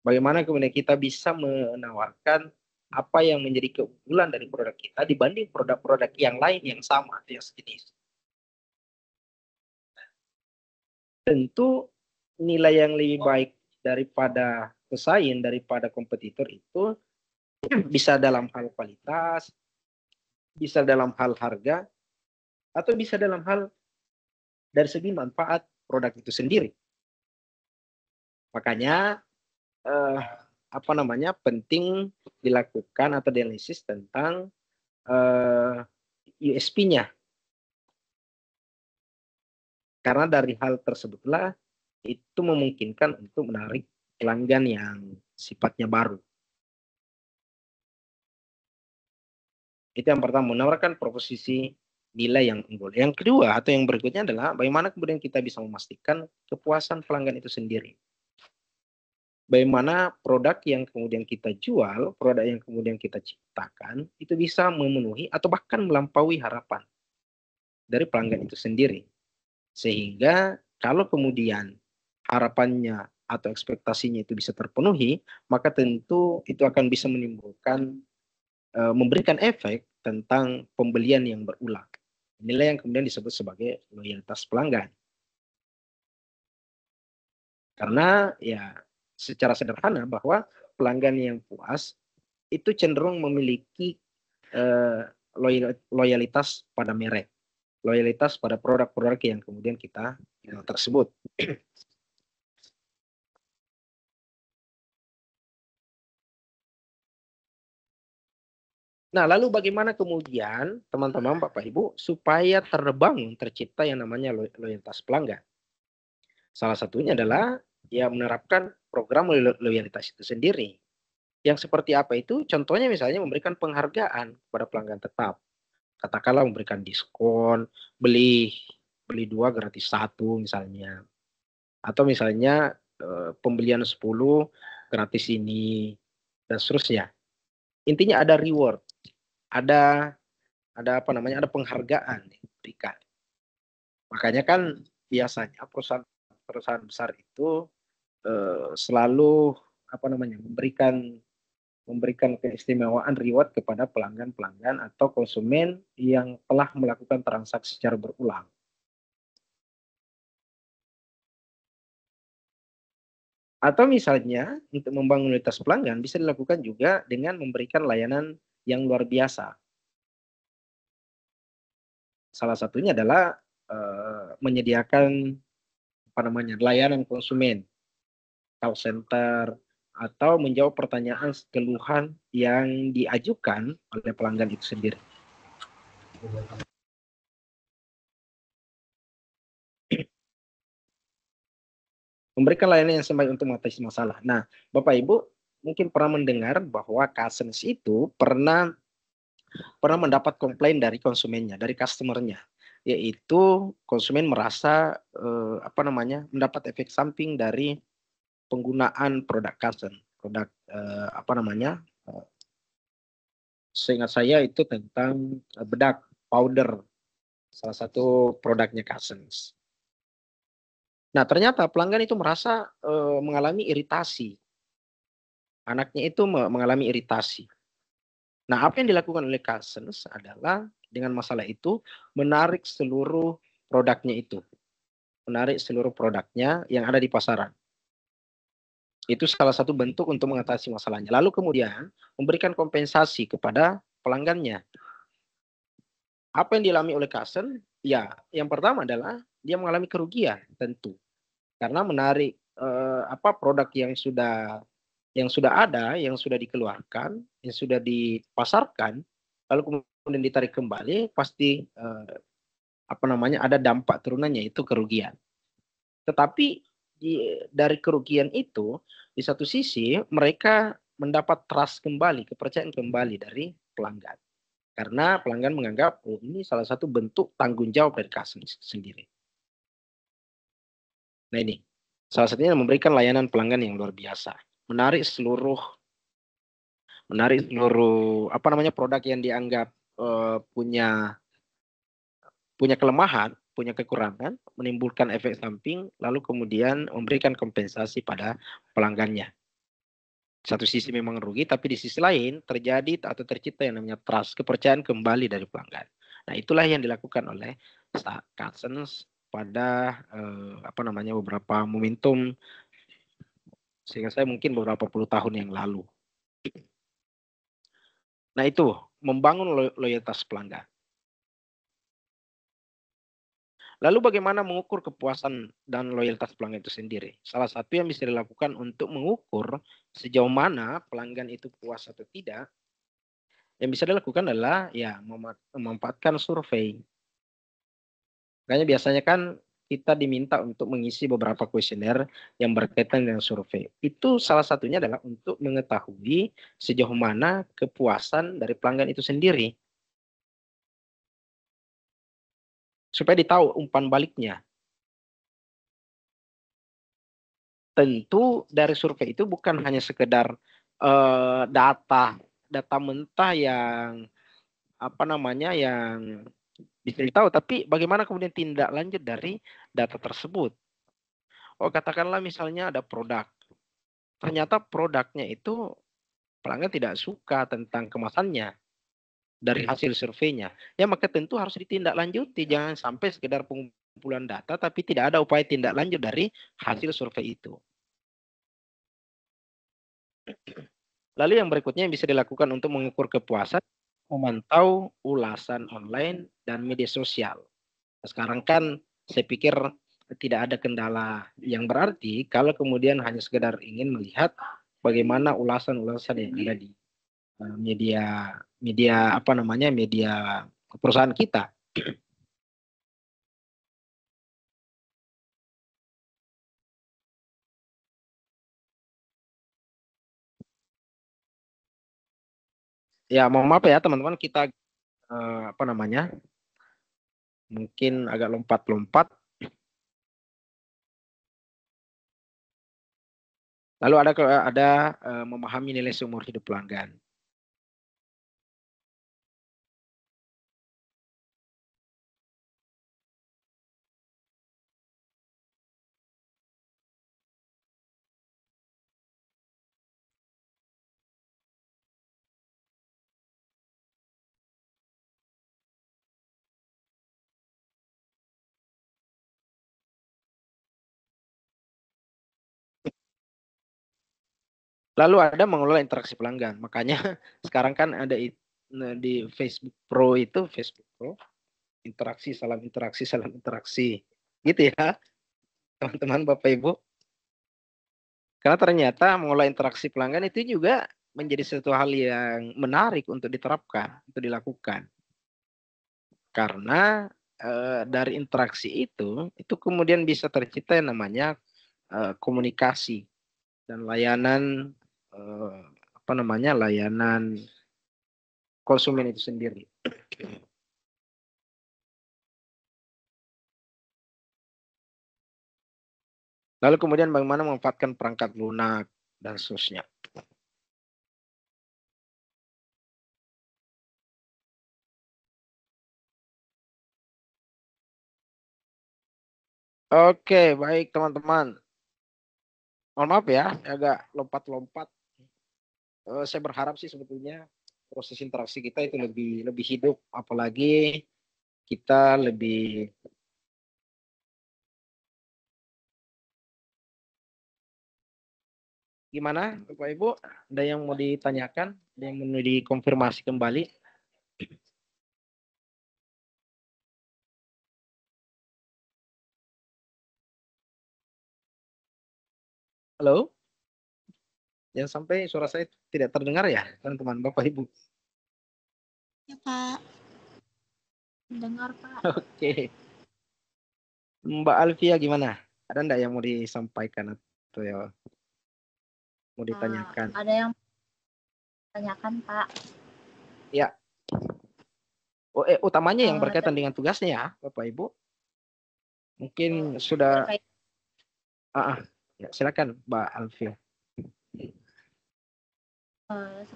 Bagaimana kemudian kita bisa menawarkan apa yang menjadi keunggulan dari produk kita dibanding produk-produk yang lain yang sama atau yang sejenis. Tentu nilai yang lebih baik daripada pesaing, daripada kompetitor itu bisa dalam hal kualitas, bisa dalam hal harga, atau bisa dalam hal dari segi manfaat produk itu sendiri. Makanya penting dilakukan atau dianalisis tentang USP-nya. Karena dari hal tersebutlah itu memungkinkan untuk menarik pelanggan yang sifatnya baru. Itu yang pertama, menawarkan proposisi nilai yang unggul. Yang kedua atau yang berikutnya adalah bagaimana kemudian kita bisa memastikan kepuasan pelanggan itu sendiri. Bagaimana produk yang kemudian kita jual, produk yang kemudian kita ciptakan, itu bisa memenuhi atau bahkan melampaui harapan dari pelanggan itu sendiri. Sehingga kalau kemudian harapannya atau ekspektasinya itu bisa terpenuhi, maka tentu itu akan bisa menimbulkan, memberikan efek tentang pembelian yang berulang. Inilah yang kemudian disebut sebagai loyalitas pelanggan. Karena ya secara sederhana bahwa pelanggan yang puas itu cenderung memiliki loyalitas pada merek, loyalitas pada produk-produk yang kemudian kita tersebut. Nah, lalu bagaimana kemudian teman-teman Bapak Ibu supaya terbangun, tercipta yang namanya loyalitas pelanggan? Salah satunya adalah ya menerapkan program loyalitas itu sendiri. Yang seperti apa itu? Contohnya misalnya memberikan penghargaan kepada pelanggan tetap. Katakanlah memberikan diskon, beli 2 gratis 1 misalnya. Atau misalnya pembelian 10 gratis ini dan seterusnya. Intinya ada reward, ada apa namanya, ada penghargaan diberikan. Makanya kan biasanya perusahaan besar itu selalu apa namanya, memberikan keistimewaan reward kepada pelanggan-pelanggan atau konsumen yang telah melakukan transaksi secara berulang. Atau misalnya untuk membangun loyalitas pelanggan bisa dilakukan juga dengan memberikan layanan yang luar biasa. Salah satunya adalah menyediakan apa namanya, layanan konsumen, call center, atau menjawab pertanyaan keluhan yang diajukan oleh pelanggan itu sendiri. Memberikan layanan yang sebaik untuk mengatasi masalah. Nah, Bapak Ibu mungkin pernah mendengar bahwa Cousins itu pernah mendapat komplain dari konsumennya, dari customernya, yaitu konsumen merasa apa namanya, mendapat efek samping dari penggunaan produk Cousins, produk apa namanya, seingat saya itu tentang bedak powder, salah satu produknya Cousins. Nah, ternyata pelanggan itu merasa mengalami iritasi. Anaknya itu mengalami iritasi. Nah, apa yang dilakukan oleh Cousins adalah dengan masalah itu menarik seluruh produknya itu. Menarik seluruh produknya yang ada di pasaran. Itu salah satu bentuk untuk mengatasi masalahnya. Lalu kemudian memberikan kompensasi kepada pelanggannya. Apa yang dialami oleh Cousins? Ya, yang pertama adalah dia mengalami kerugian tentu. Karena menarik produk yang sudah ada, yang sudah dikeluarkan, yang sudah dipasarkan, lalu kemudian ditarik kembali, pasti apa namanya, ada dampak turunannya, itu kerugian. Tetapi dari kerugian itu, di satu sisi mereka mendapat trust kembali, kepercayaan kembali dari pelanggan. Karena pelanggan menganggap ini salah satu bentuk tanggung jawab dari Cousins sendiri. Nah ini, salah satunya memberikan layanan pelanggan yang luar biasa, menarik seluruh apa namanya, produk yang dianggap punya kelemahan, punya kekurangan, menimbulkan efek samping, lalu kemudian memberikan kompensasi pada pelanggannya. Satu sisi memang rugi, tapi di sisi lain terjadi atau tercipta yang namanya trust, kepercayaan kembali dari pelanggan. Nah, itulah yang dilakukan oleh Cousins pada apa namanya, beberapa momentum, sehingga saya mungkin beberapa puluh tahun yang lalu. Nah, itu membangun loyalitas pelanggan. Lalu bagaimana mengukur kepuasan dan loyalitas pelanggan itu sendiri? Salah satu yang bisa dilakukan untuk mengukur sejauh mana pelanggan itu puas atau tidak, yang bisa dilakukan adalah ya memanfaatkan survei. Makanya biasanya kan kita diminta untuk mengisi beberapa kuesioner yang berkaitan dengan survei. Itu salah satunya adalah untuk mengetahui sejauh mana kepuasan dari pelanggan itu sendiri. Supaya ditahu umpan baliknya. Tentu dari survei itu bukan hanya sekedar data mentah yang apa namanya, yang bisa ditahu, tapi bagaimana kemudian tindak lanjut dari data tersebut. Oh, katakanlah misalnya ada produk, ternyata produknya itu pelanggan tidak suka tentang kemasannya dari hasil surveinya, ya maka tentu harus ditindaklanjuti. Jangan sampai sekedar pengumpulan data tapi tidak ada upaya tindak lanjut dari hasil survei itu. Lalu yang berikutnya yang bisa dilakukan untuk mengukur kepuasan, memantau ulasan online dan media sosial. Sekarang kan saya pikir tidak ada kendala yang berarti kalau kemudian hanya sekedar ingin melihat bagaimana ulasan-ulasan yang ada di media media apa namanya media perusahaan kita. Ya, mohon maaf ya teman-teman, kita apa namanya mungkin agak lompat-lompat. Lalu ada memahami nilai seumur hidup pelanggan. Lalu ada mengelola interaksi pelanggan. Makanya sekarang kan ada di Facebook Pro itu, Facebook Pro, salam interaksi. Gitu ya, teman-teman Bapak Ibu. Karena ternyata mengelola interaksi pelanggan itu juga menjadi satu hal yang menarik untuk diterapkan, untuk dilakukan. Karena dari interaksi itu kemudian bisa tercipta yang namanya komunikasi dan layanan apa namanya layanan konsumen itu sendiri. Lalu kemudian bagaimana memanfaatkan perangkat lunak dan seterusnya. Oke, baik teman-teman. Mohon maaf ya, agak lompat-lompat. Saya berharap sih sebetulnya proses interaksi kita itu lebih hidup, apalagi kita lebih gimana, Bapak Ibu? Ada yang mau ditanyakan? Ada yang mau dikonfirmasi kembali? Halo? Yang sampai suara saya tidak terdengar ya, teman-teman, Bapak Ibu? Ya, Pak. Dengar, Pak. Oke. Mbak Alfia gimana? Ada enggak yang mau disampaikan atau ya mau ditanyakan? Ada yang tanyakan, Pak. Ya. Utamanya yang berkaitan dengan tugasnya ya, Bapak Ibu. Mungkin sudah. Terkait Ya, silakan Mbak Alfia.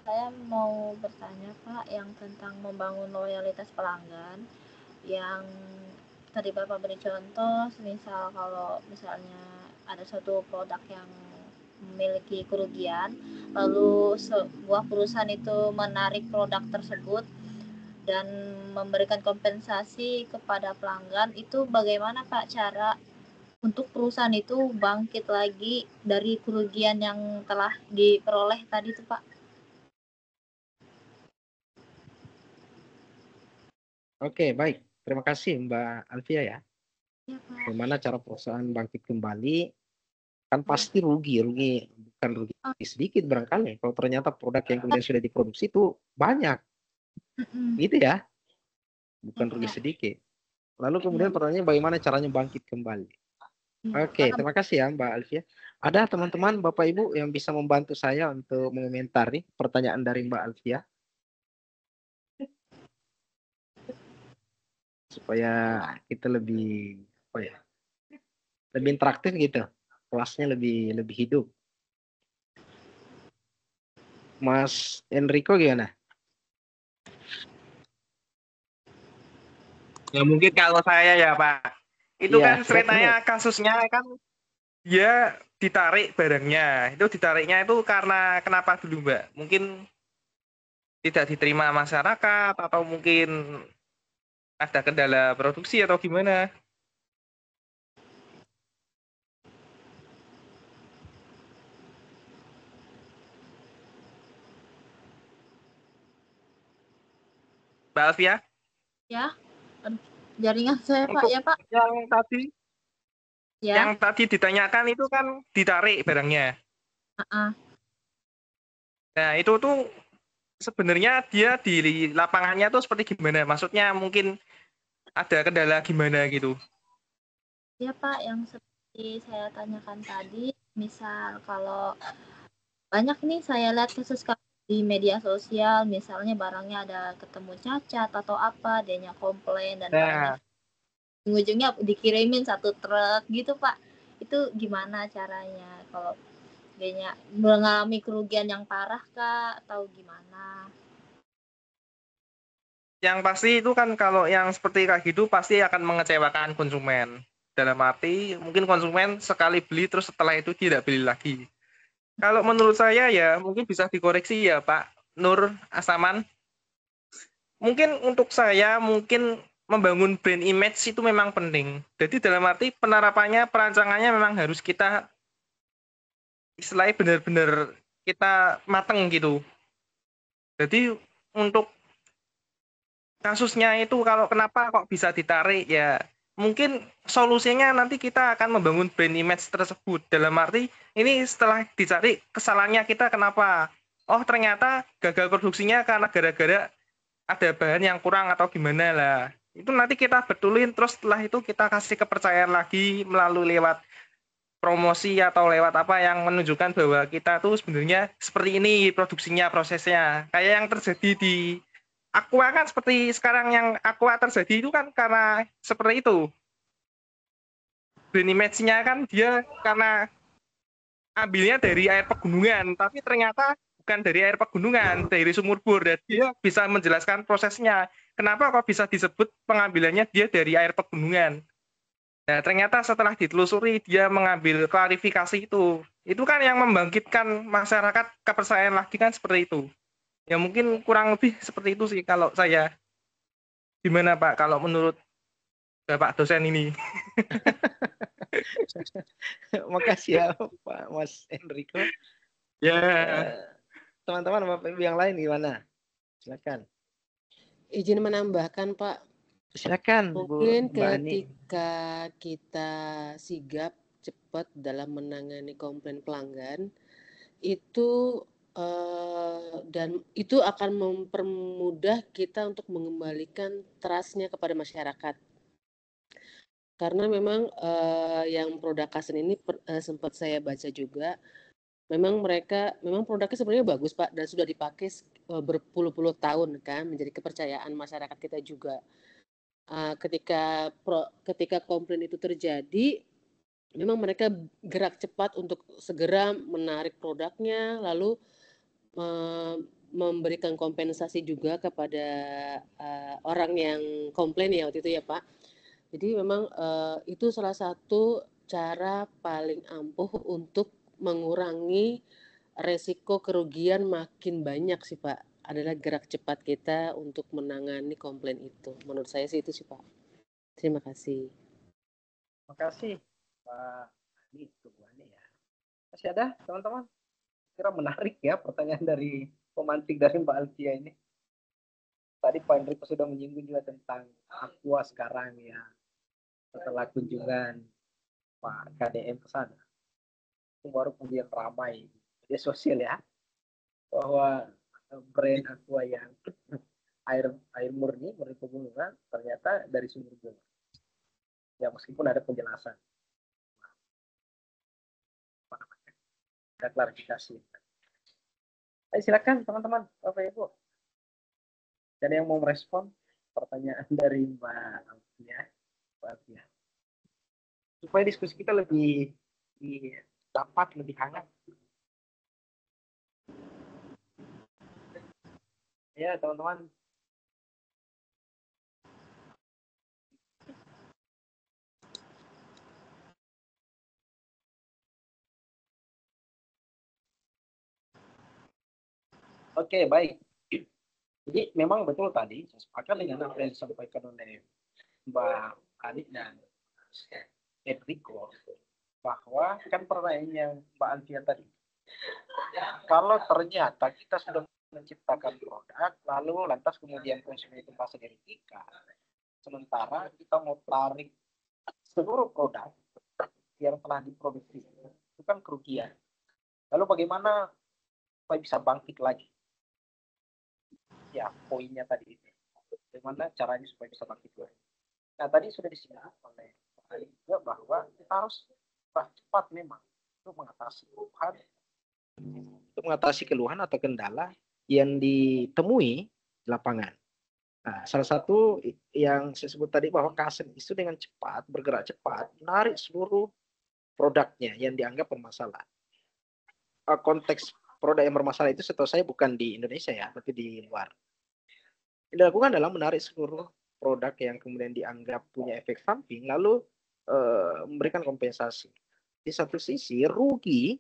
saya mau bertanya, Pak, yang tentang membangun loyalitas pelanggan, yang tadi Bapak beri contoh, misal kalau misalnya ada suatu produk yang memiliki kerugian, lalu sebuah perusahaan itu menarik produk tersebut dan memberikan kompensasi kepada pelanggan, itu bagaimana Pak cara untuk perusahaan itu bangkit lagi dari kerugian yang telah diperoleh tadi itu Pak? Oke, baik. Terima kasih Mbak Alfia ya. Ya, Pak. Bagaimana cara perusahaan bangkit kembali? Kan pasti rugi, bukan rugi sedikit barangkali. Kalau ternyata produk yang kemudian sudah diproduksi itu banyak, gitu ya, bukan rugi sedikit. Lalu kemudian pertanyaannya bagaimana caranya bangkit kembali? Oke, terima kasih ya Mbak Alfia. Ada teman-teman Bapak Ibu yang bisa membantu saya untuk mengomentari pertanyaan dari Mbak Alfia? Supaya kita lebih lebih interaktif gitu, kelasnya lebih hidup. Mas Enrico gimana? Ya mungkin kalau saya ya Pak, itu Iya, kan silakan, ceritanya Mas. kasusnya kan dia ditarik barangnya. Itu ditariknya itu karena kenapa dulu Mbak? Mungkin tidak diterima masyarakat atau mungkin ada kendala produksi atau gimana? Mbak Alfia. Ya, aduh, jaringan saya Pak Untuk ya Pak. yang Ya, tadi ditanyakan itu kan ditarik barangnya. Heeh. Nah, itu tuh sebenarnya dia di lapangannya tuh seperti gimana? Maksudnya mungkin ada kendala gimana gitu. Ya Pak, yang seperti saya tanyakan tadi, misal kalau banyak nih saya lihat kasus di media sosial, misalnya barangnya ada ketemu cacat atau apa, dianya komplain dan barangnya Nah, ujung-ujungnya dikirimin satu truk gitu Pak. Itu gimana caranya kalau dianya mengalami kerugian yang parah Kak atau gimana? yang pasti itu kan kalau yang seperti kayak gitu pasti akan mengecewakan konsumen. Dalam arti mungkin konsumen sekali beli terus setelah itu tidak beli lagi. Kalau menurut saya ya mungkin bisa dikoreksi ya Pak Nur Asaman. Mungkin untuk saya mungkin membangun brand image itu memang penting. Jadi dalam arti penerapannya, perancangannya memang harus kita istilahnya benar-benar kita mateng gitu. Jadi untuk kasusnya itu kalau kenapa kok bisa ditarik ya mungkin solusinya nanti kita akan membangun brand image tersebut dalam arti ini setelah dicari kesalahannya kita kenapa oh ternyata gagal produksinya karena gara-gara ada bahan yang kurang atau gimana lah itu nanti kita betulin terus setelah itu kita kasih kepercayaan lagi melalui lewat promosi atau lewat apa yang menunjukkan bahwa kita tuh sebenarnya seperti ini produksinya prosesnya kayak yang terjadi di Aqua kan seperti sekarang yang Aqua terjadi itu kan karena seperti itu. Brand image-nya kan dia karena ambilnya dari air pegunungan, tapi ternyata bukan dari air pegunungan, dari sumur bor. Dan dia bisa menjelaskan prosesnya. Kenapa kok bisa disebut pengambilannya dia dari air pegunungan? Nah, ternyata setelah ditelusuri dia mengambil klarifikasi itu. Itu kan yang membangkitkan masyarakat kepercayaan lagi kan seperti itu. Ya mungkin kurang lebih seperti itu sih kalau saya. Gimana Pak kalau menurut Bapak dosen ini? Makasih ya Pak Mas Enrico. Ya, Eh, Teman-teman Bapak Ibu yang lain gimana? Silakan. Izin menambahkan Pak, Silakan Bu mungkin Mbak Ani. ketika kita sigap cepat dalam menangani komplain pelanggan, itu dan itu akan mempermudah kita untuk mengembalikan trust-nya kepada masyarakat. Karena memang yang produk Kasen ini sempat saya baca juga, memang produknya sebenarnya bagus Pak dan sudah dipakai berpuluh-puluh tahun kan, menjadi kepercayaan masyarakat kita juga. Ketika komplain itu terjadi, memang mereka gerak cepat untuk segera menarik produknya, lalu memberikan kompensasi juga kepada orang yang komplain ya waktu itu ya Pak. Jadi memang itu salah satu cara paling ampuh untuk mengurangi resiko kerugian makin banyak sih Pak. Adalah gerak cepat kita untuk menangani komplain itu. Menurut saya sih itu sih Pak. Terima kasih. Terima kasih Pak Ani itu Bu Ani ya. Masih ada teman-teman? Kira menarik ya pertanyaan dari pemantik dari Mbak Alfia ini. Tadi Pak Enrico sudah menyinggung juga tentang Aqua sekarang ya. Setelah kunjungan Pak KDM ke sana. Itu baru kemudian ramai di media sosial ya. Bahwa brand Aqua yang air murni pegunungan ternyata dari sumur bor. Ya meskipun ada penjelasan, ada klarifikasi. Ayo silakan teman-teman, Bapak Ibu. Ada yang mau merespon pertanyaan dari Mbak Alfia? Mbak Alfia. Supaya diskusi kita lebih dapat, lebih hangat. Ya teman-teman. Oke, baik. Jadi memang betul tadi, saya sepakat dengan apa yang disampaikan oleh Mbak Ani dan Enrico, bahwa kan pertanyaannya Mbak Alfia tadi, kalau ternyata kita sudah menciptakan produk, lalu lantas kemudian konsumen itu merasa dirugikan. Sementara kita mau tarik seluruh produk yang telah diproduksi, itu kan kerugian. Lalu bagaimana supaya bisa bangkit lagi? Ya, poinnya tadi itu. Bagaimana caranya supaya bisa bangkit lagi? Nah, tadi sudah disinggung oleh Pak Ali juga bahwa kita harus cepat memang untuk mengatasi keluhan atau kendala yang ditemui di lapangan. Nah, salah satu yang saya sebut tadi bahwa Kasen itu dengan cepat, bergerak cepat, menarik seluruh produknya yang dianggap bermasalah. Konteks produk yang bermasalah itu setahu saya bukan di Indonesia ya, tapi di luar. Yang dilakukan adalah menarik seluruh produk yang kemudian dianggap punya efek samping, lalu memberikan kompensasi. Di satu sisi rugi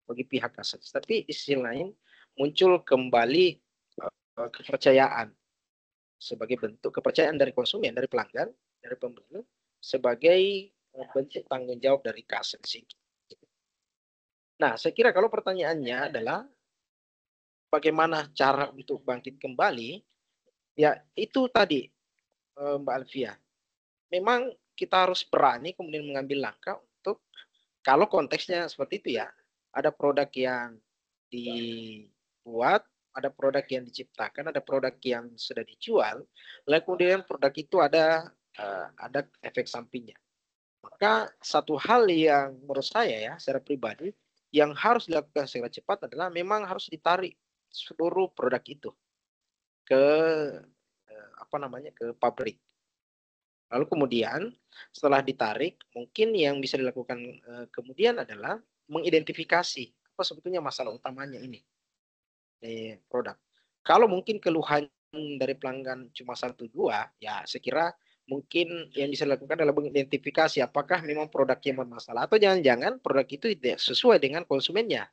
bagi pihak Kasen, tapi di sisi lain muncul kembali kepercayaan sebagai bentuk kepercayaan dari konsumen, dari pelanggan, dari pembeli, sebagai bentuk tanggung jawab dari Kasen. Nah, saya kira kalau pertanyaannya adalah bagaimana cara untuk bangkit kembali, ya itu tadi Mbak Alfia. Memang kita harus berani kemudian mengambil langkah untuk, kalau konteksnya seperti itu ya, ada produk yang dibuat, ada produk yang diciptakan, ada produk yang sudah dijual, lalu kemudian produk itu ada efek sampingnya. Maka satu hal yang menurut saya ya, secara pribadi, yang harus dilakukan secara cepat adalah memang harus ditarik seluruh produk itu ke ke pabrik. Lalu kemudian setelah ditarik, mungkin yang bisa dilakukan kemudian adalah mengidentifikasi apa sebetulnya masalah utamanya ini di produk. Kalau mungkin keluhan dari pelanggan cuma 1-2, ya saya kira mungkin yang bisa dilakukan adalah mengidentifikasi apakah memang produk yang bermasalah atau jangan-jangan produk itu tidak sesuai dengan konsumennya.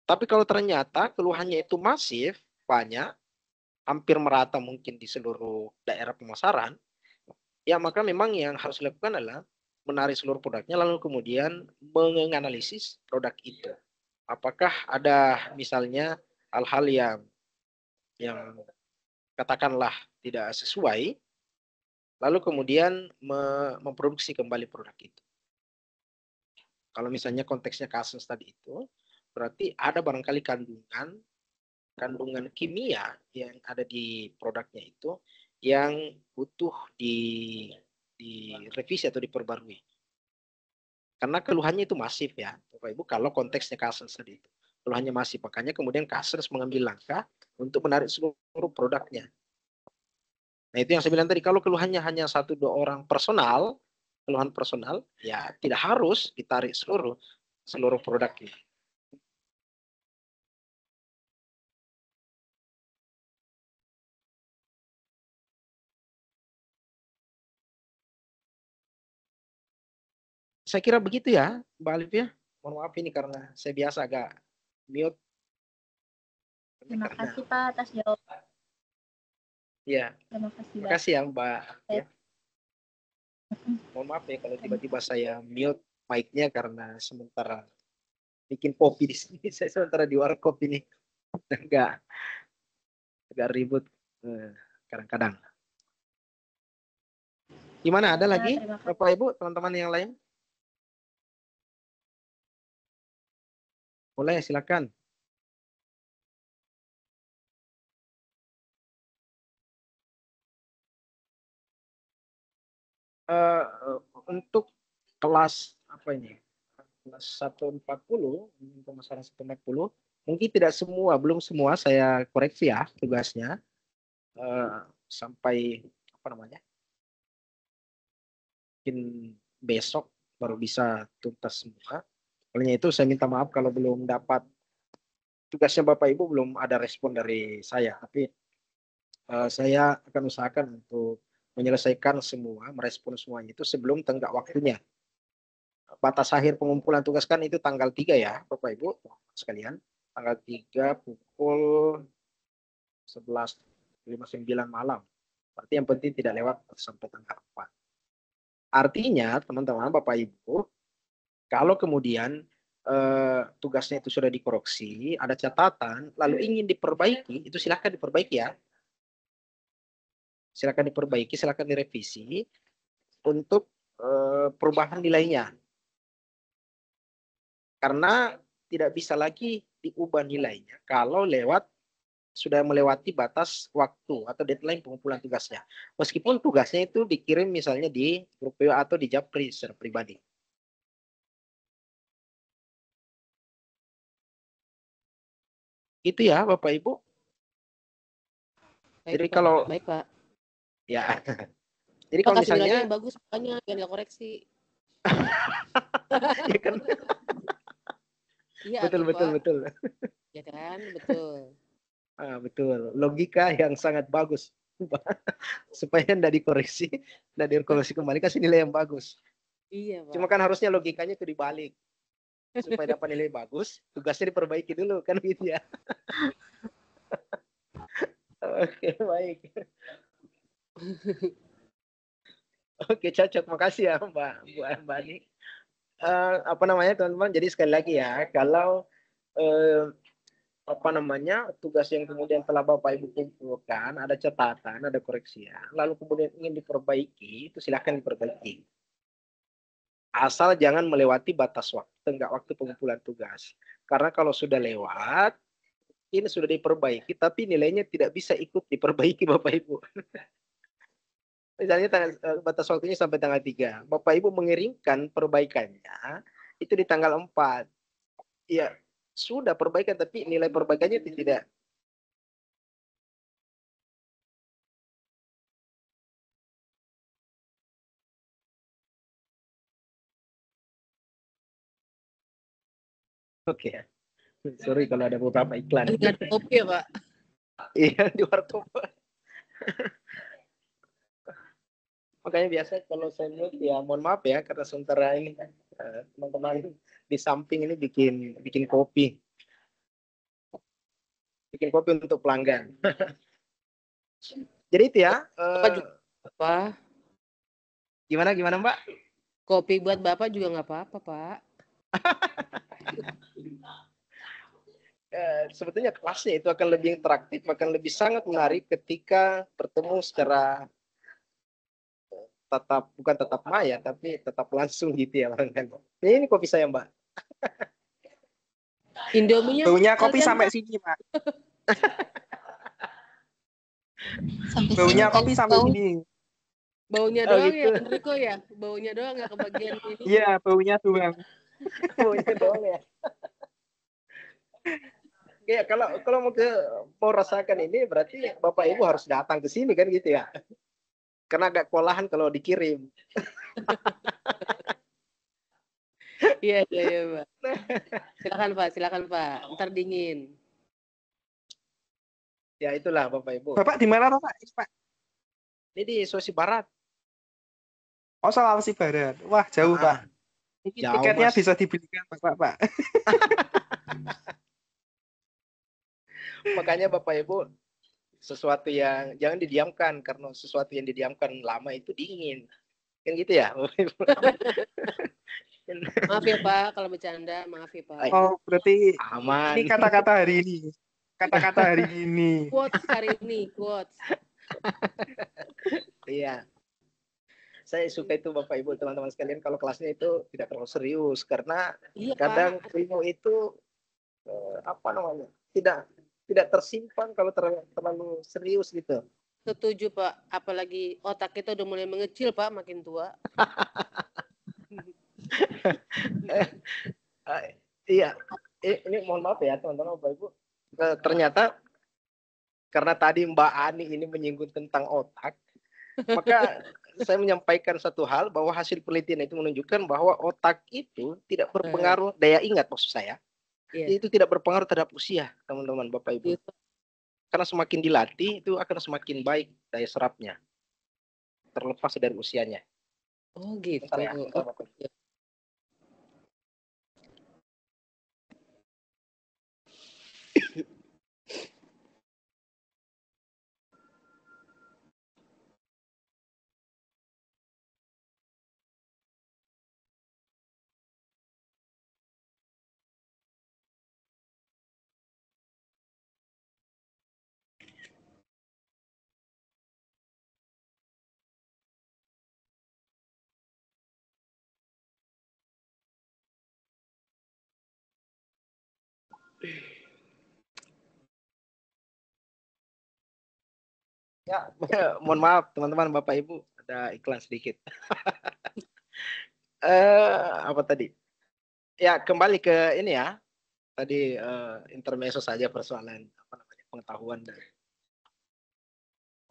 Tapi kalau ternyata keluhannya itu masif, banyak, hampir merata mungkin di seluruh daerah pemasaran, ya maka memang yang harus dilakukan adalah menarik seluruh produknya lalu kemudian menganalisis produk itu. Apakah ada misalnya hal-hal yang katakanlah tidak sesuai, lalu kemudian memproduksi kembali produk itu. Kalau misalnya konteksnya kasus tadi itu, berarti ada barangkali kandungan kimia yang ada di produknya itu yang butuh direvisi atau diperbarui. Karena keluhannya itu masif ya, Bapak Ibu, kalau konteksnya kasus tadi itu. Keluhannya masif, makanya kemudian kasus mengambil langkah untuk menarik seluruh produknya. Nah itu yang saya bilang tadi, kalau keluhannya hanya 1-2 orang personal, keluhan personal, ya tidak harus ditarik seluruh produknya. Saya kira begitu ya, Mbak Alif ya. Mohon maaf ini karena saya biasa agak mute. Terima kasih Pak atas jawaban. Ya. Terima kasih. Terima kasih ya Mbak. Ya. Mohon maaf ya kalau tiba-tiba saya mute mic-nya karena sementara bikin kopi di sini. Saya sementara di warkop ini. Agak ribut kadang-kadang. Gimana, ada lagi Bapak Ibu, teman-teman yang lain? Boleh, silakan. Untuk kelas apa ini? Kelas 140, pemasaran 140, mungkin tidak semua, belum semua saya koreksi ya tugasnya. Sampai mungkin besok baru bisa tuntas semua. Olehnya itu saya minta maaf kalau belum dapat tugasnya Bapak Ibu, belum ada respon dari saya. Tapi saya akan usahakan untuk menyelesaikan semua, merespon semuanya itu sebelum tenggat waktunya. Batas akhir pengumpulan tugas kan itu tanggal 3 ya Bapak Ibu sekalian. Tanggal 3 pukul 11.59 malam. Berarti yang penting tidak lewat sampai tanggal 4. Artinya teman-teman Bapak Ibu, kalau kemudian tugasnya itu sudah dikoreksi, ada catatan, lalu ingin diperbaiki, itu silakan diperbaiki ya. Silakan diperbaiki, silakan direvisi untuk perubahan nilainya. Karena tidak bisa lagi diubah nilainya kalau sudah melewati batas waktu atau deadline pengumpulan tugasnya. Meskipun tugasnya itu dikirim misalnya di grup WA atau di Japri secara pribadi. Itu ya Bapak Ibu. Baik, Jadi Pak. kalau Baik, Pak. ya. Jadi Pak kalau kasih nilainya misalnya yang bagus, makanya biar nggak koreksi. ya kan Iya betul tuh, betul Pak. betul. Ya kan, betul. Betul. Logika yang sangat bagus. Supaya tidak dikoreksi kembali, kasih nilai yang bagus. Iya, Cuma Pak. kan harusnya logikanya itu dibalik. Supaya dapat nilai bagus, tugasnya diperbaiki dulu, kan gitu ya. Oke, baik. Oke, cocok. Makasih ya, Mbak Ani. Apa namanya, teman-teman? Jadi sekali lagi ya, kalau apa namanya, tugas yang kemudian telah Bapak Ibu kumpulkan, ada catatan, ada koreksian, lalu kemudian ingin diperbaiki, itu silakan diperbaiki. Asal jangan melewati batas waktu, tenggat waktu pengumpulan tugas. Karena kalau sudah lewat, ini sudah diperbaiki, tapi nilainya tidak bisa ikut diperbaiki Bapak Ibu. Misalnya batas waktunya sampai tanggal 3. Bapak Ibu mengirimkan perbaikannya, itu di tanggal 4. Ya, sudah perbaikan, tapi nilai perbaikannya tidak. Oke ya. Sorry kalau ada beberapa iklan. Ingat kopi ya, Pak. Iya, di warkop. Makanya biasa kalau saya mute ya mohon maaf ya karena sementara ini teman-teman di samping ini bikin kopi. Bikin kopi untuk pelanggan. Jadi itu ya. Bapak juga apa? Gimana Mbak? Kopi buat Bapak juga nggak apa-apa, Pak. Sebetulnya kelasnya itu akan lebih interaktif, akan lebih sangat menarik ketika bertemu secara bukan tatap maya, tapi tetap langsung gitu ya. Ini kopi saya Mbak. Indominya Baunya kopi kalian, sampai Pak. sini, Pak. Sampai Baunya sini kopi sampai sini. Baunya Oh doang gitu. ya, Enrico ya? Baunya doang nggak kebagian ini. Iya, baunya doang. Baunya doang ya. Ya kalau mau rasakan ini berarti Bapak Ibu harus datang ke sini kan gitu ya. Karena agak kewalahan kalau dikirim. Iya, Pak. Silakan, Pak. Ntar dingin. Ya itulah Bapak Ibu. Bapak di mana, Pak? Pak? Ini di Sulawesi Barat. Oh, Sulawesi Barat. Wah, jauh, Pak. Mungkin Jauh, tiketnya Mas. bisa dibelikan, Pak. Makanya Bapak Ibu sesuatu yang jangan didiamkan karena sesuatu yang didiamkan lama itu dingin. Kan gitu ya, Bapak Ibu. Maaf ya, Pak, kalau bercanda. Maaf ya, Pak. Oh, berarti Aman. ini kata-kata hari ini. Kata-kata hari ini. Quotes hari ini, quotes. Iya. Saya suka itu Bapak Ibu teman-teman sekalian kalau kelasnya itu tidak terlalu serius karena Iya, kadang Pak. ilmu itu apa namanya? Tidak tersimpan kalau terlalu serius gitu. Setuju, Pak. Apalagi otak kita udah mulai mengecil, Pak, makin tua. Iya. Ini mohon maaf ya teman-teman Bapak Ibu. Ternyata karena tadi Mbak Ani ini menyinggung tentang otak, maka saya menyampaikan satu hal bahwa hasil penelitian itu menunjukkan bahwa otak itu tidak berpengaruh daya ingat maksud saya. Iya. Itu tidak berpengaruh terhadap usia, teman-teman Bapak Ibu. Iya. Karena semakin dilatih itu akan semakin baik daya serapnya. Terlepas dari usianya. Oh, gitu. Bentar ya, bentar, Bapak Ibu. Ya, mohon maaf teman-teman, Bapak Ibu, ada iklan sedikit. Apa tadi? Ya, kembali ke ini ya. Tadi intermezzo saja persoalan apa namanya pengetahuan dari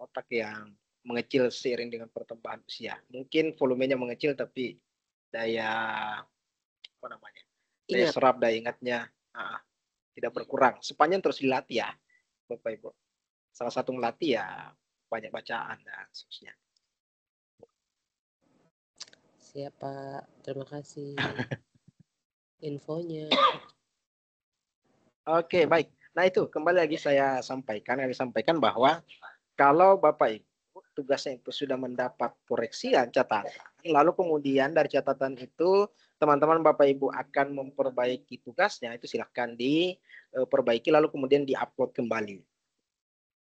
otak yang mengecil seiring dengan pertambahan usia. Mungkin volumenya mengecil tapi daya apa namanya? Daya Ingat. serap, daya ingatnya tidak berkurang. Sepanjang terus dilatih ya, Bapak Ibu. Salah satu melatih ya banyak bacaan dan seterusnya. Siap, Pak. Terima kasih infonya. Oke, baik. Nah itu kembali lagi saya sampaikan bahwa kalau Bapak Ibu tugasnya itu sudah mendapat koreksian catatan, lalu kemudian dari catatan itu teman-teman Bapak Ibu akan memperbaiki tugasnya, itu silahkan diperbaiki lalu kemudian diupload kembali.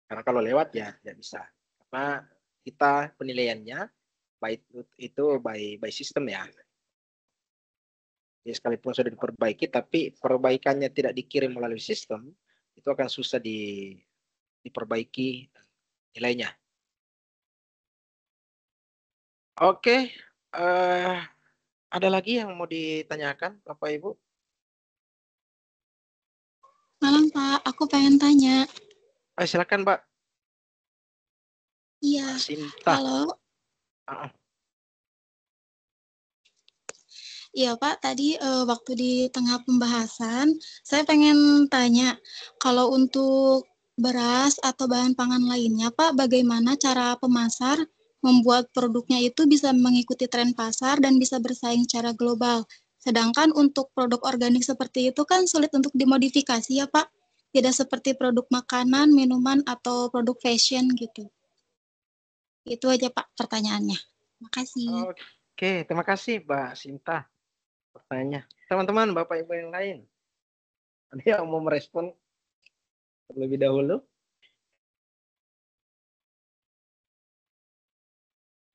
Karena kalau lewat ya tidak bisa. Karena kita penilaiannya baik itu by system ya. Jadi sekalipun sudah diperbaiki, tapi perbaikannya tidak dikirim melalui sistem, itu akan susah diperbaiki nilainya. Oke, ada lagi yang mau ditanyakan, Bapak Ibu? Malam Pak, aku pengen tanya. Silakan, Mbak. Iya, Sinta. halo. Iya Pak, tadi waktu di tengah pembahasan, saya pengen tanya, kalau untuk beras atau bahan pangan lainnya Pak, bagaimana cara pemasar membuat produknya itu bisa mengikuti tren pasar dan bisa bersaing secara global. Sedangkan untuk produk organik seperti itu kan sulit untuk dimodifikasi ya Pak, tidak seperti produk makanan, minuman, atau produk fashion gitu. Itu aja Pak pertanyaannya. Makasih. Oke, terima kasih Mbak Sinta. Pertanyaannya. Teman-teman, Bapak Ibu yang lain, ada yang mau merespon terlebih dahulu?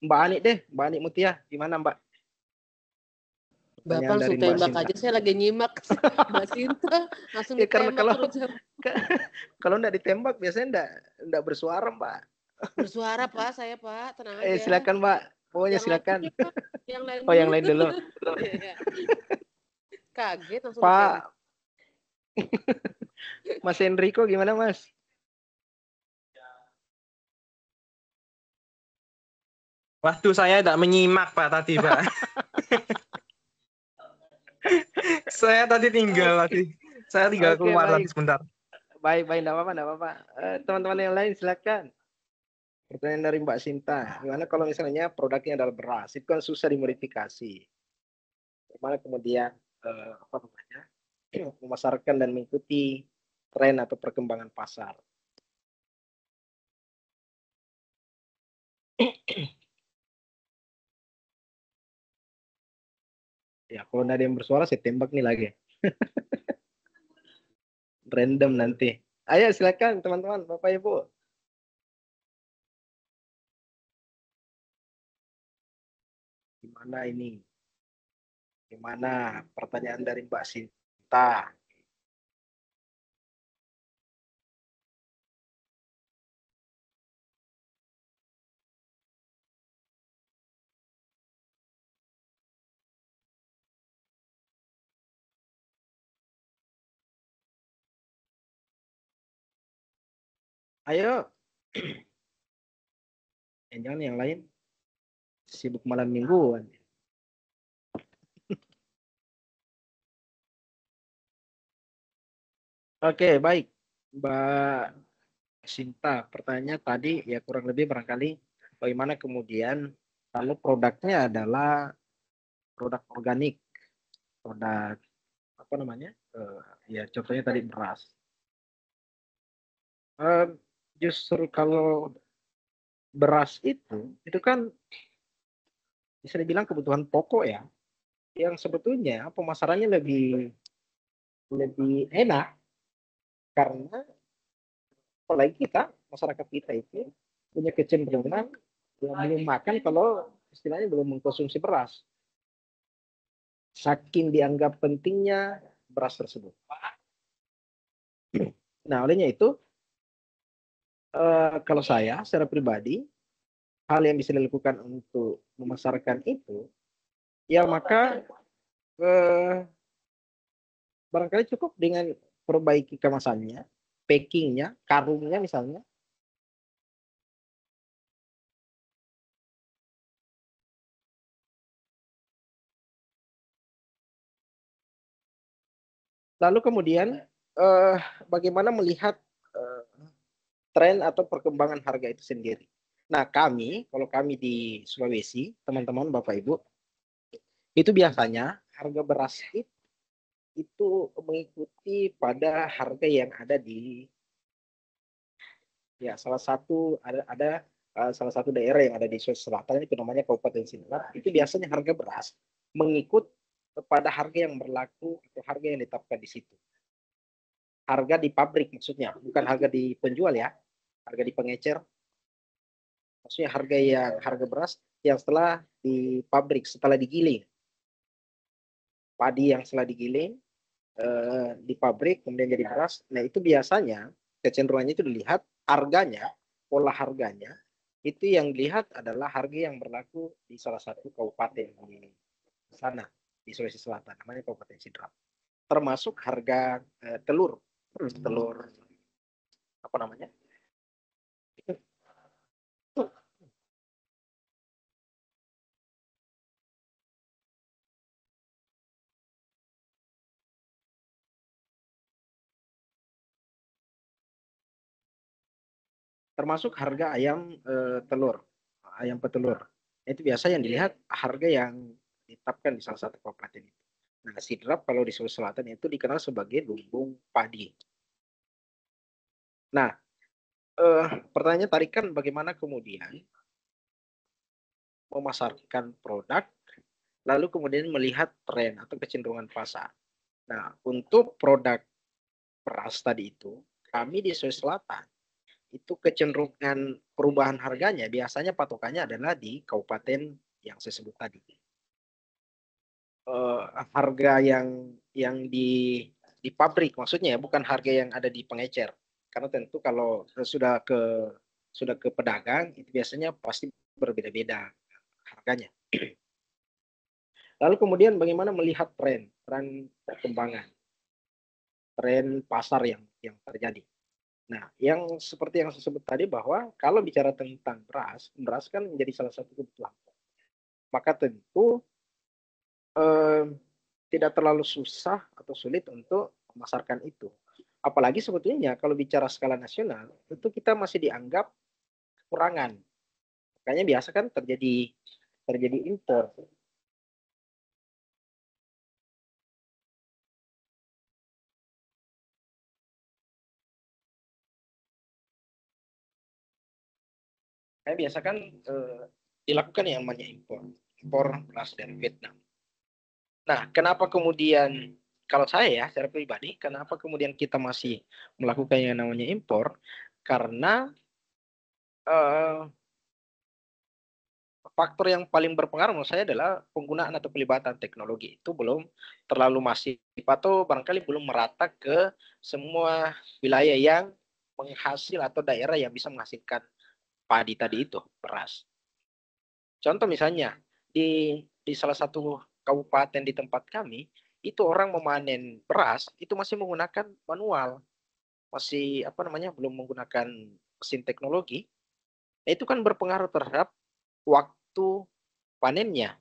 Mbak Ani deh, Mbak Ani Mutia, gimana Mbak? Bapak langsung tembak aja, saya lagi nyimak Mbak Sinta, langsung ya, karena ditembak kalau enggak ditembak biasanya enggak bersuara Mbak. Bersuara Pak, saya Pak, tenang aja. Silakan Mbak, pokoknya yang silakan. Lain, Pak. Yang lain dulu. Yang lain dulu. Kaget langsung Pak. Mas Enrico gimana Mas? Waduh, saya tidak menyimak Pak tadi Pak. Saya tadi tinggal tadi. Saya tinggal keluar tadi sebentar. Baik, enggak apa-apa. Teman-teman yang lain silakan. Pertanyaan dari Mbak Sinta, gimana kalau misalnya produknya adalah beras, itu kan susah dimodifikasi. Bagaimana kemudian apa namanya memasarkan dan mengikuti tren atau perkembangan pasar. Ya, kalau ada yang bersuara saya tembak nih lagi. Random nanti. Ayo silakan teman-teman, Bapak Ibu. Gimana ini? Gimana pertanyaan dari Mbak Sinta? Ayo. Jangan yang lain sibuk malam mingguan. Oke, baik. Mbak Sinta, pertanyaannya tadi ya kurang lebih barangkali bagaimana kemudian kalau produknya adalah produk organik, produk apa namanya? Ya contohnya tadi beras. Justru kalau beras itu kan bisa dibilang kebutuhan pokok ya, yang sebetulnya pemasarannya lebih enak karena apalagi masyarakat kita itu punya kecenderungan belum makan kalau istilahnya belum mengkonsumsi beras. Saking dianggap pentingnya beras tersebut. Nah, olehnya itu kalau saya secara pribadi, hal yang bisa dilakukan untuk memasarkan itu, ya maka barangkali cukup dengan perbaiki kemasannya, packingnya, karungnya misalnya. Lalu kemudian bagaimana melihat eh, tren atau perkembangan harga itu sendiri. Nah, kalau kami di Sulawesi, teman-teman, Bapak Ibu, itu biasanya harga beras itu mengikuti pada harga yang ada di ya salah satu salah satu daerah yang ada di Sulawesi Selatan itu namanya Kabupaten Sidrap. Itu biasanya harga beras mengikut pada harga yang berlaku atau harga yang ditetapkan di situ. Harga di pabrik maksudnya, bukan harga di penjual ya, harga di pengecer. Maksudnya harga beras yang setelah di pabrik, setelah digiling. Padi yang setelah digiling di pabrik kemudian jadi beras. Nah, itu biasanya kecenderungannya itu dilihat harganya, pola harganya itu yang dilihat adalah harga yang berlaku di salah satu kabupaten di sana di Sulawesi Selatan, namanya Kabupaten Sidrap. Termasuk harga telur apa namanya? Termasuk harga ayam ayam petelur. Itu biasa yang dilihat harga yang ditetapkan di salah satu kabupaten itu. Nah, sidrap kalau di Sulawesi Selatan itu dikenal sebagai lumbung padi. Nah, pertanyaannya tarikan bagaimana kemudian memasarkan produk, lalu kemudian melihat tren atau kecenderungan pasar. Nah, untuk produk beras tadi itu, kami di Sulawesi Selatan itu kecenderungan perubahan harganya biasanya patokannya adalah di kabupaten yang saya sebut tadi. Harga yang di pabrik maksudnya bukan harga yang ada di pengecer. Karena tentu kalau sudah ke pedagang itu biasanya pasti berbeda-beda harganya. Lalu kemudian bagaimana melihat tren perkembangan, tren pasar yang terjadi. Nah, yang seperti yang saya sebut tadi bahwa kalau bicara tentang beras kan menjadi salah satu kebutuhan. Maka tentu eh, tidak terlalu susah atau sulit untuk memasarkan itu. Apalagi sebetulnya kalau bicara skala nasional, itu kita masih dianggap kekurangan. Makanya biasa kan terjadi impor. Kayak biasa kan dilakukan yang namanya impor beras dari Vietnam. Nah, kenapa kemudian kalau saya ya secara pribadi, kenapa kemudian kita masih melakukan yang namanya impor? Karena eh, faktor yang paling berpengaruh menurut saya adalah penggunaan atau pelibatan teknologi itu belum terlalu masif atau barangkali belum merata ke semua wilayah yang menghasil atau daerah yang bisa menghasilkan padi tadi itu, beras. Contoh misalnya di salah satu kabupaten di tempat kami itu orang memanen beras itu masih menggunakan manual, masih apa namanya belum menggunakan mesin teknologi. Nah, itu kan berpengaruh terhadap waktu panennya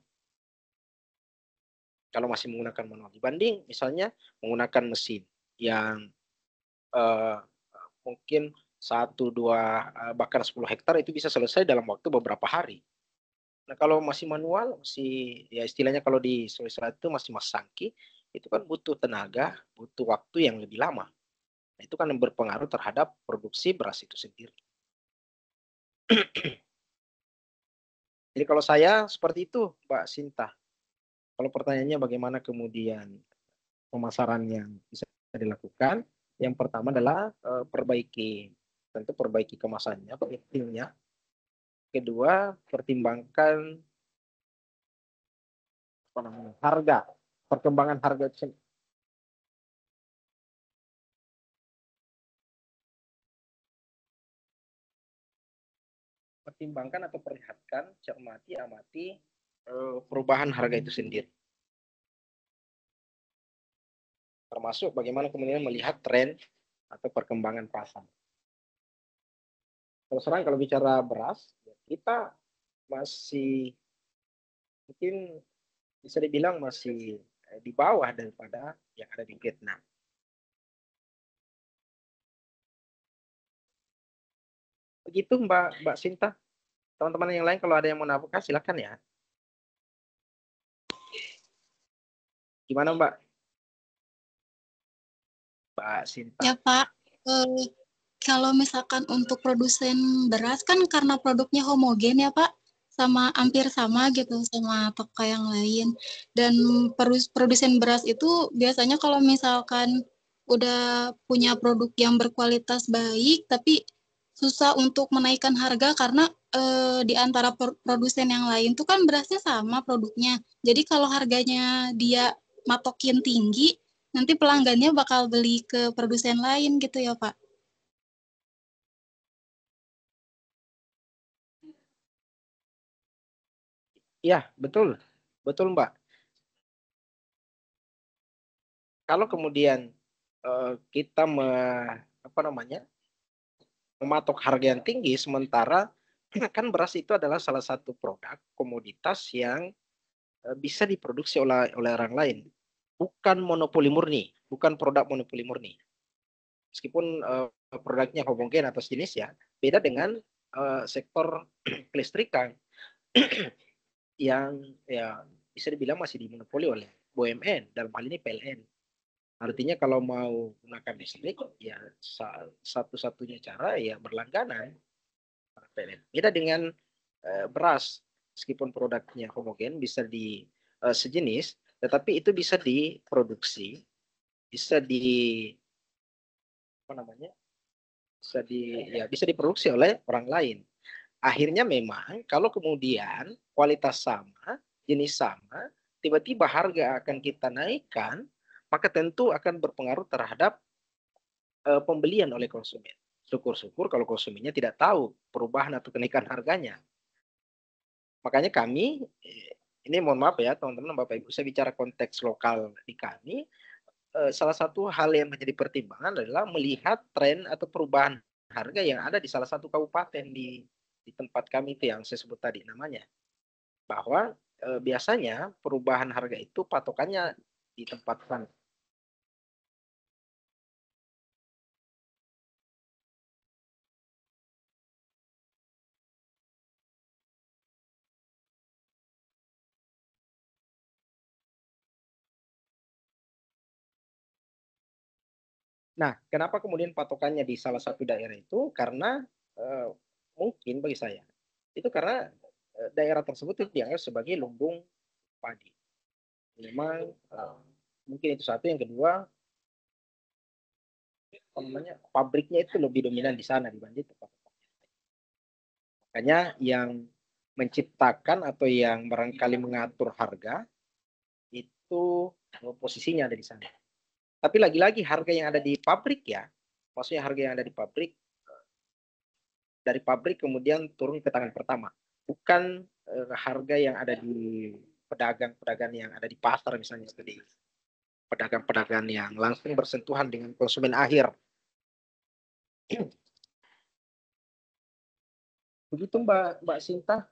kalau masih menggunakan manual dibanding misalnya menggunakan mesin yang eh, mungkin 1, 2, bahkan 10 hektar itu bisa selesai dalam waktu beberapa hari. Nah, kalau masih manual, ya istilahnya kalau di Sulawesi Selatan itu masih masangki, itu kan butuh tenaga, butuh waktu yang lebih lama. Nah, itu kan yang berpengaruh terhadap produksi beras itu sendiri. Jadi kalau saya seperti itu, Mbak Sinta. Kalau pertanyaannya bagaimana kemudian pemasaran yang bisa dilakukan, yang pertama adalah tentu perbaiki kemasannya, packagingnya. Kedua, pertimbangkan apa namanya, harga, perkembangan harga pertimbangkan atau perlihatkan, cermati, amati perubahan harga itu sendiri. Termasuk bagaimana kemudian melihat tren atau perkembangan pasar. Terus terang kalau bicara beras, kita masih mungkin bisa dibilang masih di bawah daripada yang ada di Vietnam. Begitu Mbak Sinta. Teman-teman yang lain kalau ada yang mau nafkah silakan ya. Gimana Mbak? Mbak Sinta. Ya Pak, kalau misalkan untuk produsen beras kan karena produknya homogen ya Pak, sama hampir sama gitu sama toko yang lain. Dan produsen beras itu biasanya kalau misalkan udah punya produk yang berkualitas baik, tapi susah untuk menaikkan harga karena di antara produsen yang lain tuh kan berasnya sama produknya. Jadi kalau harganya dia matokin tinggi, nanti pelanggannya bakal beli ke produsen lain gitu ya Pak. Ya, betul. Betul Mbak. Kalau kemudian kita mematok harga yang tinggi, sementara kan beras itu adalah salah satu produk komoditas yang bisa diproduksi oleh orang lain, bukan monopoli murni, bukan produk monopoli murni. Meskipun produknya homogen atau sejenis ya, beda dengan sektor kelistrikan yang ya bisa dibilang masih dimonopoli oleh BUMN, dalam hal ini PLN. Artinya kalau mau gunakan listrik, ya satu-satunya cara ya berlangganan. Beda dengan beras, meskipun produknya homogen, bisa di sejenis, tetapi itu bisa diproduksi, bisa bisa diproduksi oleh orang lain. Akhirnya memang kalau kemudian kualitas sama, jenis sama, tiba-tiba harga akan kita naikkan, maka tentu akan berpengaruh terhadap pembelian oleh konsumen. Syukur-syukur kalau konsumennya tidak tahu perubahan atau kenaikan harganya. Makanya kami, ini mohon maaf ya teman-teman, Bapak Ibu, saya bicara konteks lokal di kami, salah satu hal yang menjadi pertimbangan adalah melihat tren atau perubahan harga yang ada di salah satu kabupaten di tempat kami itu yang saya sebut tadi namanya. Bahwa biasanya perubahan harga itu patokannya di tempat sana. Nah, kenapa kemudian patokannya di salah satu daerah itu? Karena mungkin bagi saya itu karena daerah tersebut itu dianggap sebagai lumbung padi. Memang mungkin itu satu. Yang kedua, pabriknya itu lebih dominan di sana dibanding tempat. Makanya yang menciptakan atau yang barangkali mengatur harga itu posisinya ada di sana. Tapi lagi-lagi harga yang ada di pabrik ya, maksudnya harga yang ada di pabrik, dari pabrik kemudian turun ke tangan pertama. Bukan harga yang ada di pedagang-pedagang yang ada di pasar misalnya, seperti pedagang-pedagang yang langsung bersentuhan dengan konsumen akhir. Begitu Mbak Sinta.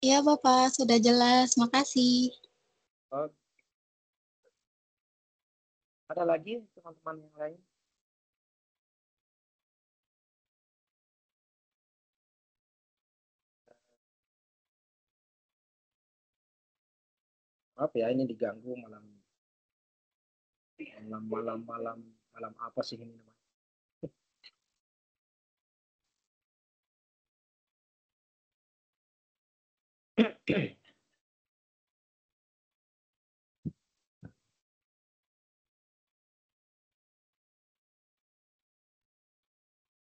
Iya Bapak, sudah jelas. Makasih. Ada lagi teman-teman yang lain? Maaf ya, ini diganggu malam apa sih ini namanya?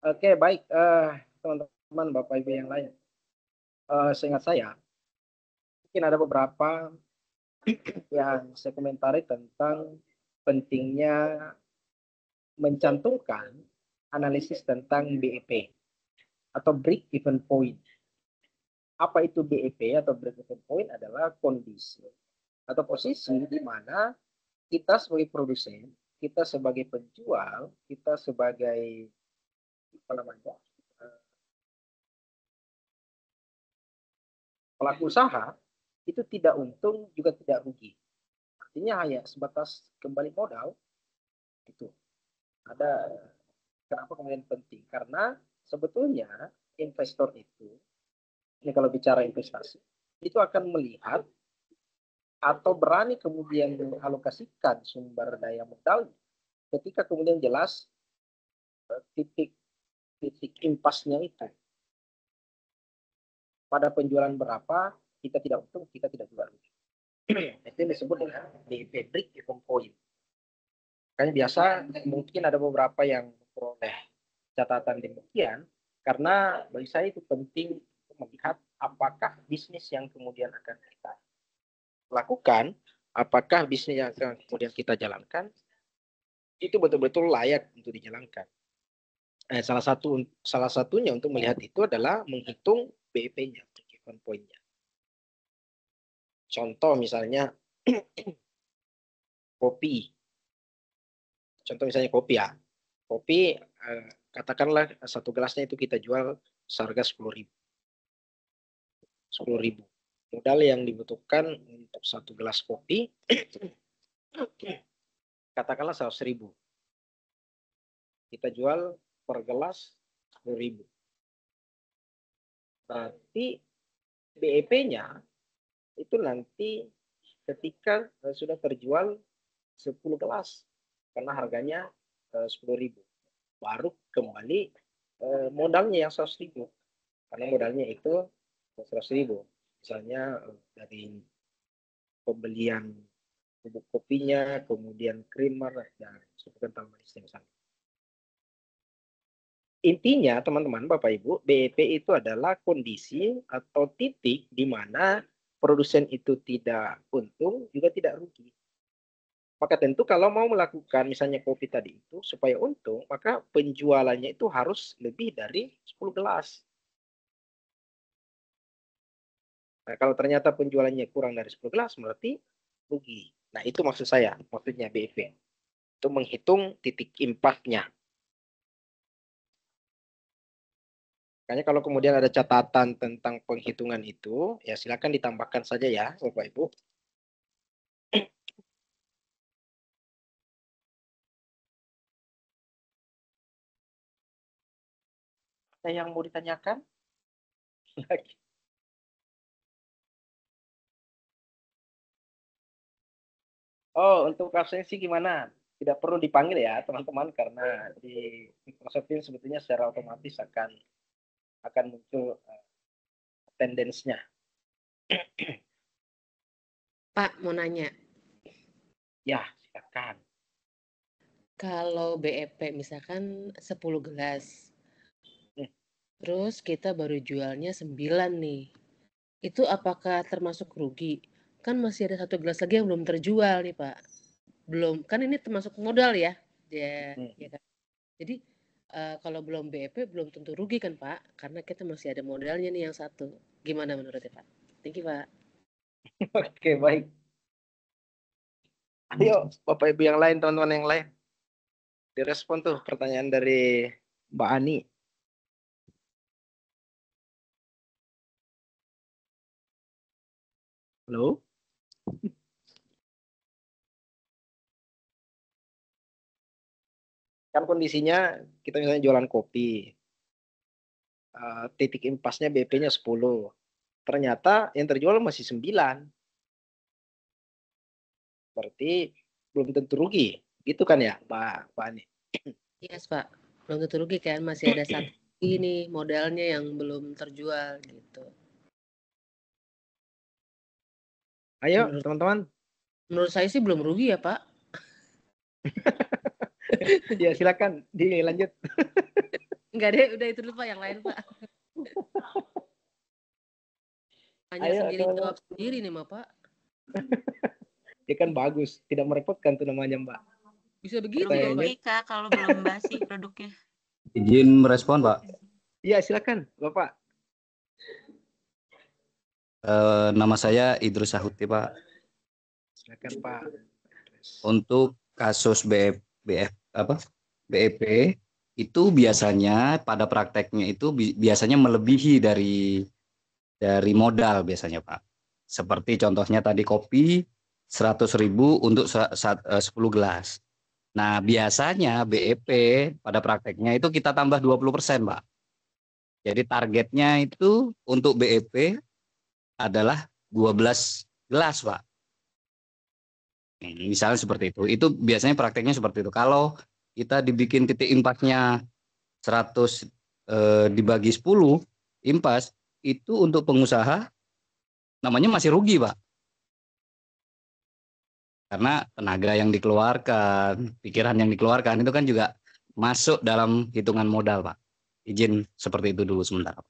Oke, baik teman-teman Bapak Ibu yang lain. Seingat saya, mungkin ada beberapa yang saya komentari tentang pentingnya mencantumkan analisis tentang BEP. atau break even point. Apa itu BEP atau break even point? Adalah kondisi atau posisi di mana kita sebagai produsen, kita sebagai penjual, kita sebagai apa namanya, pelaku usaha itu tidak untung juga tidak rugi. Artinya hanya sebatas kembali modal. Itu ada kenapa kemudian penting, karena sebetulnya investor itu, ini kalau bicara investasi, itu akan melihat atau berani kemudian mengalokasikan sumber daya modal ketika kemudian jelas titik impasnya itu. Pada penjualan berapa kita tidak untung, kita tidak juga rugi. Itu disebut dengan BEP, break even point. Makanya biasa mungkin ada beberapa yang memperoleh catatan demikian, karena bagi saya itu penting untuk melihat apakah bisnis yang kemudian akan kita lakukan, apakah bisnis yang akan kemudian kita jalankan itu betul-betul layak untuk dijalankan. Salah satunya untuk melihat itu adalah menghitung BEP-nya, break-even point-nya. Contoh misalnya kopi. Contoh misalnya kopi ya. Kopi katakanlah satu gelasnya itu kita jual seharga 10.000. 10.000. Modal yang dibutuhkan untuk satu gelas kopi katakanlah 100.000. Kita jual per gelas 10.000. Berarti BEP-nya itu nanti ketika sudah terjual 10 gelas karena harganya 10.000, baru kembali modalnya yang 100.000, karena modalnya itu 100.000, misalnya dari pembelian bubuk kopinya, kemudian creamer dan susu kental manisnya misalnya. Intinya teman-teman, Bapak Ibu, BEP itu adalah kondisi atau titik di mana produsen itu tidak untung juga tidak rugi. Maka tentu kalau mau melakukan misalnya kopi tadi itu supaya untung, maka penjualannya itu harus lebih dari 10 gelas. Nah, kalau ternyata penjualannya kurang dari 10 gelas berarti rugi. Nah, itu maksud saya, maksudnya BEP. Itu menghitung titik impasnya. Makanya kalau kemudian ada catatan tentang penghitungan itu, ya silakan ditambahkan saja ya, Bapak Ibu. Ada yang mau ditanyakan? Oh, untuk absensi gimana? Tidak perlu dipanggil ya, teman-teman, karena di Microsoft ini sebetulnya secara otomatis akan muncul attendance-nya. Pak, mau nanya. Ya, silakan. Kalau BEP misalkan 10 gelas. Terus kita baru jualnya 9 nih. Itu apakah termasuk rugi? Kan masih ada 1 gelas lagi yang belum terjual nih, Pak. Belum, kan ini termasuk modal ya. Ya kan? Jadi kalau belum BEP belum tentu rugi kan, Pak? Karena kita masih ada modalnya nih yang 1. Gimana menurutnya, Pak? Thank you, Pak. Oke, baik. Ayo, Bapak Ibu yang lain, teman-teman yang lain. Direspon tuh pertanyaan dari Mbak Ani. Halo? Kan kondisinya kita misalnya jualan kopi. Titik impasnya BP-nya 10. Ternyata yang terjual masih 9. Berarti belum tentu rugi. Gitu kan ya, Pak Ani? Yes, Pak. Belum tentu rugi kan, masih ada 1 ini modalnya yang belum terjual gitu. Ayo, teman-teman. Menurut saya sih belum rugi ya, Pak. Ya, silakan dilanjut. Enggak deh, udah itu dulu Pak, yang lain Pak. Hanya Ayo, sendiri teman-teman. jawab sendiri nih, Pak. Ya kan bagus, tidak merepotkan tuh namanya, Mbak. Bisa begitu Belum Pak. Kak, kalau belum basi produknya. Izin merespon, Pak. Iya, silakan, Bapak. Nama saya Idrus Sahuti, Pak. Silakan, Pak. Untuk kasus BEP itu biasanya pada prakteknya itu biasanya melebihi dari modal biasanya, Pak. Seperti contohnya tadi kopi 100.000 untuk 10 gelas. Nah, biasanya BEP pada prakteknya itu kita tambah 20%, Pak. Jadi targetnya itu untuk BEP adalah 12 gelas, Pak. Misalnya seperti itu. Itu biasanya prakteknya seperti itu. Kalau kita dibikin titik impasnya 100 dibagi 10 impas, itu untuk pengusaha namanya masih rugi, Pak. Karena tenaga yang dikeluarkan, pikiran yang dikeluarkan itu kan juga masuk dalam hitungan modal, Pak. Izin seperti itu dulu sementara.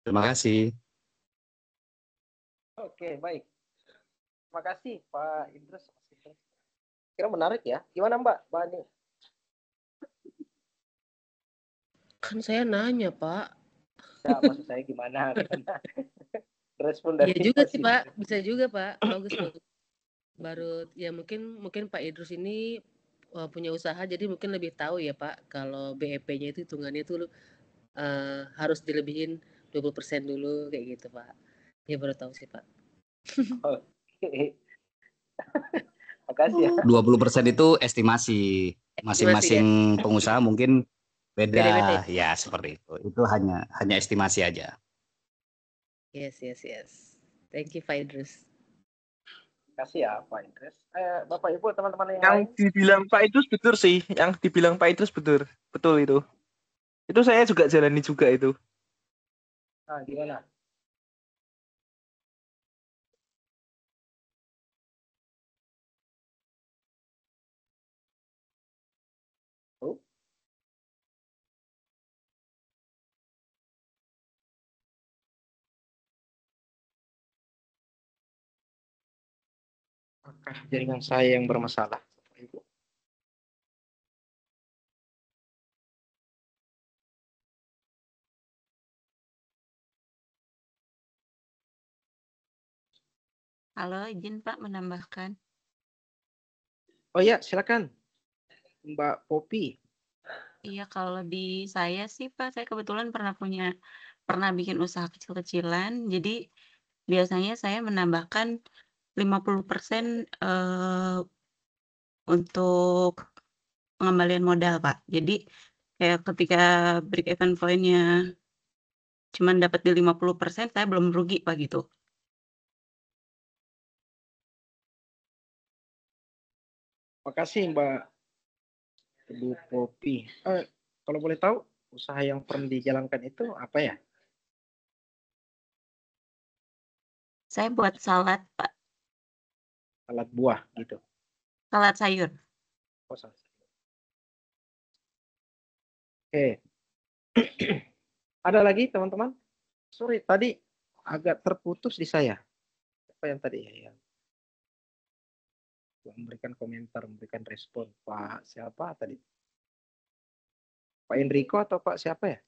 Terima kasih. Oke, baik. Terima kasih, Pak Idrus. Kira menarik ya. Gimana, Mbak Bani? Kan saya nanya, Pak. Ya, maksud saya gimana? Respon dari Iya juga Mas sih, Idrus. Pak. Bisa juga, Pak. Bagus, bagus. Baru ya mungkin Pak Idrus ini punya usaha jadi mungkin lebih tahu ya, Pak, kalau BEP-nya itu hitungannya itu harus dilebihin 20% dulu kayak gitu, Pak. Ya baru tahu sih, Pak. Oke. Makasih ya. 20% itu estimasi. Masing-masing pengusaha mungkin Beda-beda. beda. Ya, seperti itu. Itu hanya estimasi aja. Yes. Thank you, Pak Idrus. Kasih ya, Pak Idrus. Bapak Ibu, teman-teman yang Yang lain. dibilang Pak Idrus betul sih. Yang dibilang Pak Idrus betul. Betul itu. Itu saya juga jalani juga itu. Nah, gimana? Oh. Apakah jaringan saya yang bermasalah? Bapak Ibu? Halo, izin Pak menambahkan. Oh ya, silakan. Mbak Popi. Iya, kalau di saya sih Pak, saya kebetulan pernah bikin usaha kecil-kecilan. Jadi biasanya saya menambahkan 50% untuk pengembalian modal, Pak. Jadi kayak ketika break even point-nya cuma dapat di 50%, saya belum rugi, Pak, gitu. Makasih Mbak Ibu Popi. Kalau boleh tahu, usaha yang pernah dijalankan itu apa ya? Saya buat salad, Pak. Salad buah gitu. Salad sayur. Oh, salad. Oke. Ada lagi teman-teman? Sorry, tadi agak terputus di saya. Apa yang tadi ya? Memberikan komentar, memberikan respon. Pak siapa tadi? Pak Enrico atau Pak siapa ya?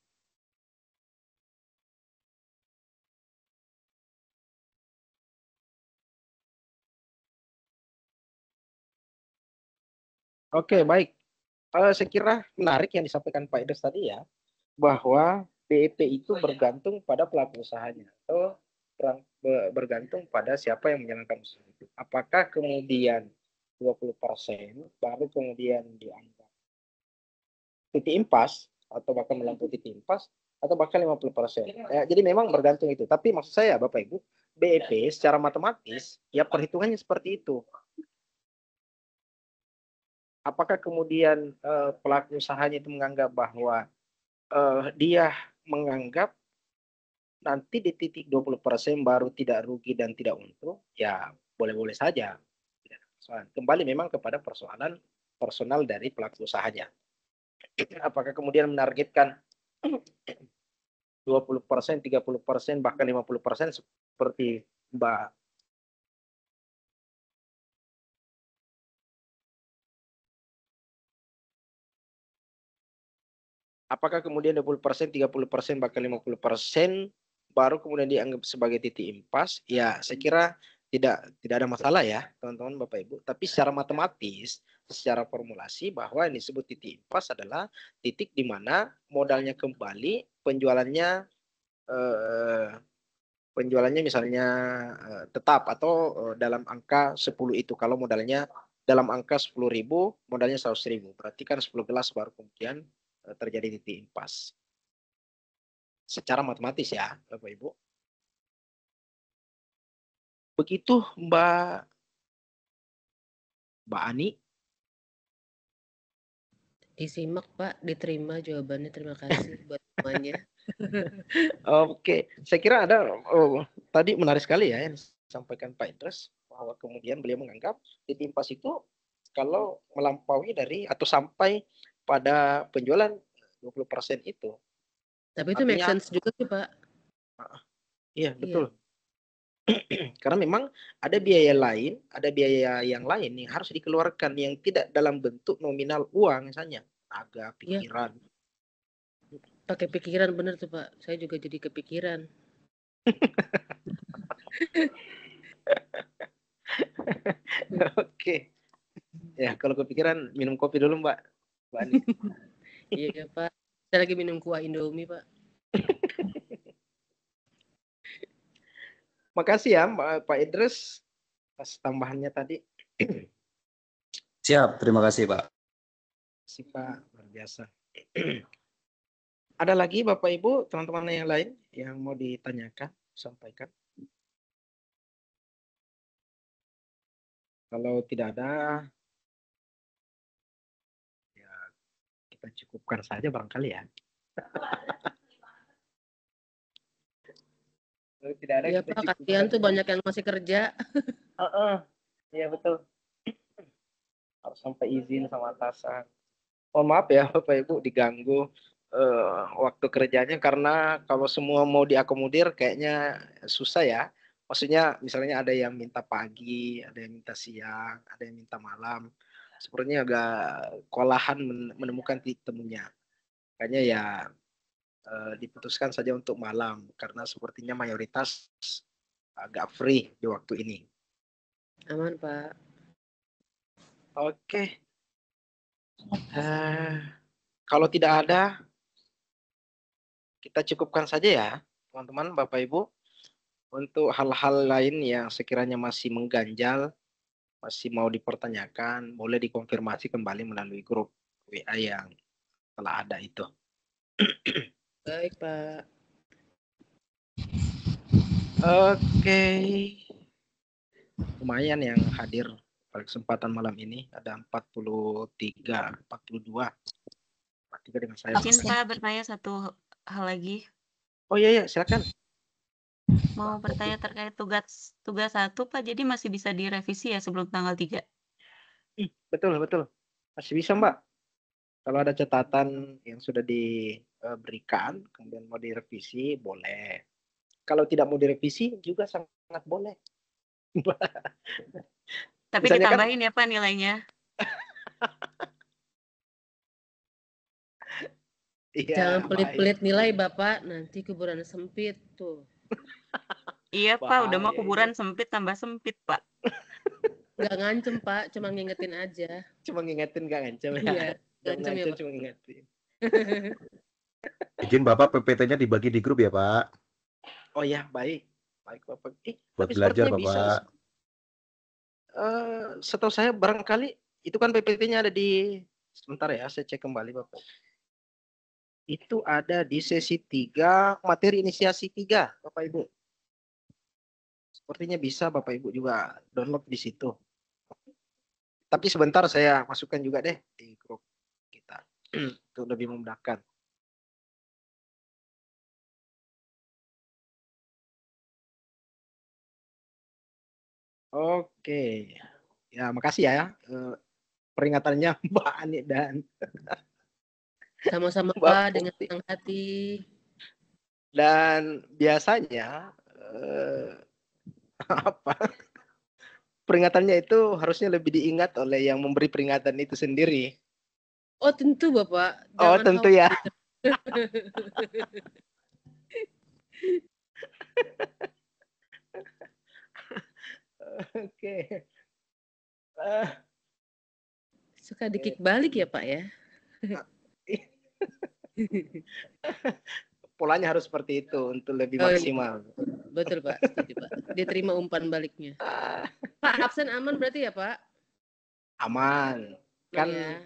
Oke, baik. Saya kira menarik yang disampaikan Pak Idris tadi ya, bahwa BEP itu bergantung pada pelaku usahanya atau bergantung pada siapa yang menjalankan usaha itu. Apakah kemudian 20% baru kemudian dianggap titik impas atau bahkan melampaui titik impas atau bahkan 50%. Ya, jadi memang bergantung itu. Tapi maksud saya Bapak Ibu, BEP secara matematis ya perhitungannya seperti itu. Apakah kemudian pelaku usahanya itu menganggap bahwa dia menganggap nanti di titik 20% baru tidak rugi dan tidak untung, ya boleh-boleh saja. Kembali memang kepada persoalan personal dari pelaku usahanya. Apakah kemudian menargetkan 20%, 30%, bahkan 50% seperti Mbak Apakah kemudian 20%, 30%, bahkan 50% baru kemudian dianggap sebagai titik impas? Ya, saya kira tidak ada masalah ya, teman-teman Bapak Ibu. Tapi secara matematis, secara formulasi bahwa yang disebut titik impas adalah titik di mana modalnya kembali, penjualannya misalnya tetap atau dalam angka 10 itu. Kalau modalnya dalam angka 10.000, modalnya 100.000. Berarti kan 10 gelas baru kemudian terjadi titik impas. Secara matematis ya, Bapak Ibu. Begitu Mbak Ani. Disimak Pak, diterima jawabannya. Terima kasih buat semuanya. Oke, saya kira ada tadi menarik sekali ya yang disampaikan Pak Idris, bahwa kemudian beliau menganggap titik impas itu kalau melampaui dari atau sampai pada penjualan 20% itu. Tapi itu make sense juga sih Pak. Iya, betul. Karena memang ada biaya lain, ada biaya yang lain yang harus dikeluarkan yang tidak dalam bentuk nominal uang misalnya, tenaga, pikiran. Pakai pikiran bener tuh Pak. Saya juga jadi kepikiran. Oke. Ya, kalau kepikiran minum kopi dulu Mbak Ani. Iya Pak. Saya lagi minum kuah Indomie Pak. Makasih ya Pak Idris atas tambahannya tadi. Siap, terima kasih Pak. Si Pak, luar biasa. Ada lagi Bapak Ibu, teman-teman yang lain yang mau ditanyakan, sampaikan. Kalau tidak ada, ya kita cukupkan saja barangkali ya. Kalau tidak ada, iya Pak, kasihan tuh banyak yang masih kerja. Iya betul. Harus sampai izin sama atasan. Mohon maaf ya Bapak Ibu diganggu waktu kerjanya, karena kalau semua mau diakomodir kayaknya susah ya. Maksudnya misalnya ada yang minta pagi, ada yang minta siang, ada yang minta malam. Sepertinya agak kewalahan menemukan titik temunya. Makanya ya diputuskan saja untuk malam, karena sepertinya mayoritas agak free di waktu ini. Aman Pak. Oke. Kalau tidak ada, kita cukupkan saja ya, teman-teman, Bapak Ibu. Untuk hal-hal lain yang sekiranya masih mengganjal, masih mau dipertanyakan, boleh dikonfirmasi kembali melalui grup WA yang telah ada itu. Baik Pak. Oke. Lumayan yang hadir pada kesempatan malam ini, ada 43, 42. 43 dengan saya. Izin Pak bertanya satu hal lagi. Oh iya, silakan. Mau bertanya terkait tugas 1 Pak, jadi masih bisa direvisi ya sebelum tanggal 3? Betul. Masih bisa Mbak. Kalau ada catatan yang sudah diberikan, kemudian mau direvisi, boleh. Kalau tidak mau direvisi, juga sangat boleh. Tapi misalnya ditambahin ya Pak nilainya. Jangan pelit-pelit nilai Bapak, nanti kuburan sempit tuh. Iya Pak, udah mau kuburan sempit tambah sempit Pak. Nggak ngancem Pak, cuma ngingetin aja. Cuma ngingetin, nggak ngancem ya? Iya, ngancem ya Pak. Cuma ngingetin. Izin Bapak PPT-nya dibagi di grup ya Pak. Oh ya, baik Bapak. Buat belajar Bapak. Bisa. Setahu saya barangkali itu kan PPT-nya ada di, sebentar ya, saya cek kembali Bapak. Itu ada di sesi 3, materi inisiasi 3, Bapak Ibu. Sepertinya bisa Bapak Ibu juga download di situ. Tapi sebentar saya masukkan juga deh di grup kita untuk lebih memudahkan. Oke. Ya, makasih ya peringatannya Mbak Ani dan sama-sama Pak, dengan senang hati. Dan biasanya peringatannya itu harusnya lebih diingat oleh yang memberi peringatan itu sendiri. Oh tentu Bapak. Jangan tentu ya. Oke. Eh, Suka di-kick balik ya, Pak ya? Polanya harus seperti itu untuk lebih Oh, iya. maksimal. Betul, Pak. Setuju, Pak. Dia terima umpan baliknya. Pak, absen aman berarti ya, Pak? Aman. Kan ya.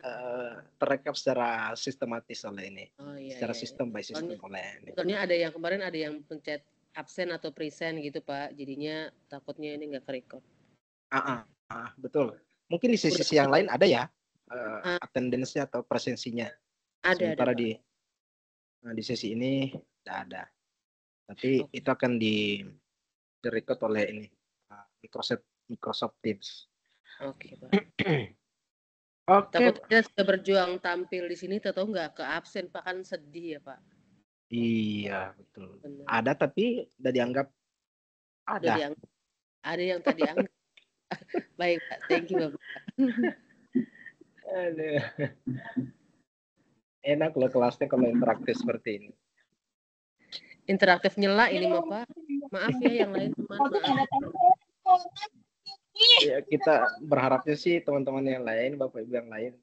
Terekam secara sistematis oleh ini. Oh iya. Secara iya. sistem by sistem oleh ini. Soalnya ada yang kemarin ada yang pencet absen atau present gitu, Pak. Jadinya takutnya ini nggak ke-record. Betul. Mungkin di sisi yang lain ada ya attendance-nya atau presensinya. Sementara ada, di sesi ini tidak ada. Tapi itu akan di-record oleh ini Microsoft Teams. Oke, Pak. Oke. Takutnya sudah berjuang tampil di sini tahu nggak ke absen, Pak, kan sedih ya, Pak. Iya, betul. Benar. Ada tapi udah dianggap ada. Ada yang tadi anggap. Baik, Pak. Thank you, Bapak. Aduh. Enak loh kelasnya kalau interaktif seperti ini. Interaktif nyela ini mah, Pak. Maaf ya yang lain, maaf. Ya, kita berharapnya sih teman-teman yang lain, Bapak Ibu yang lain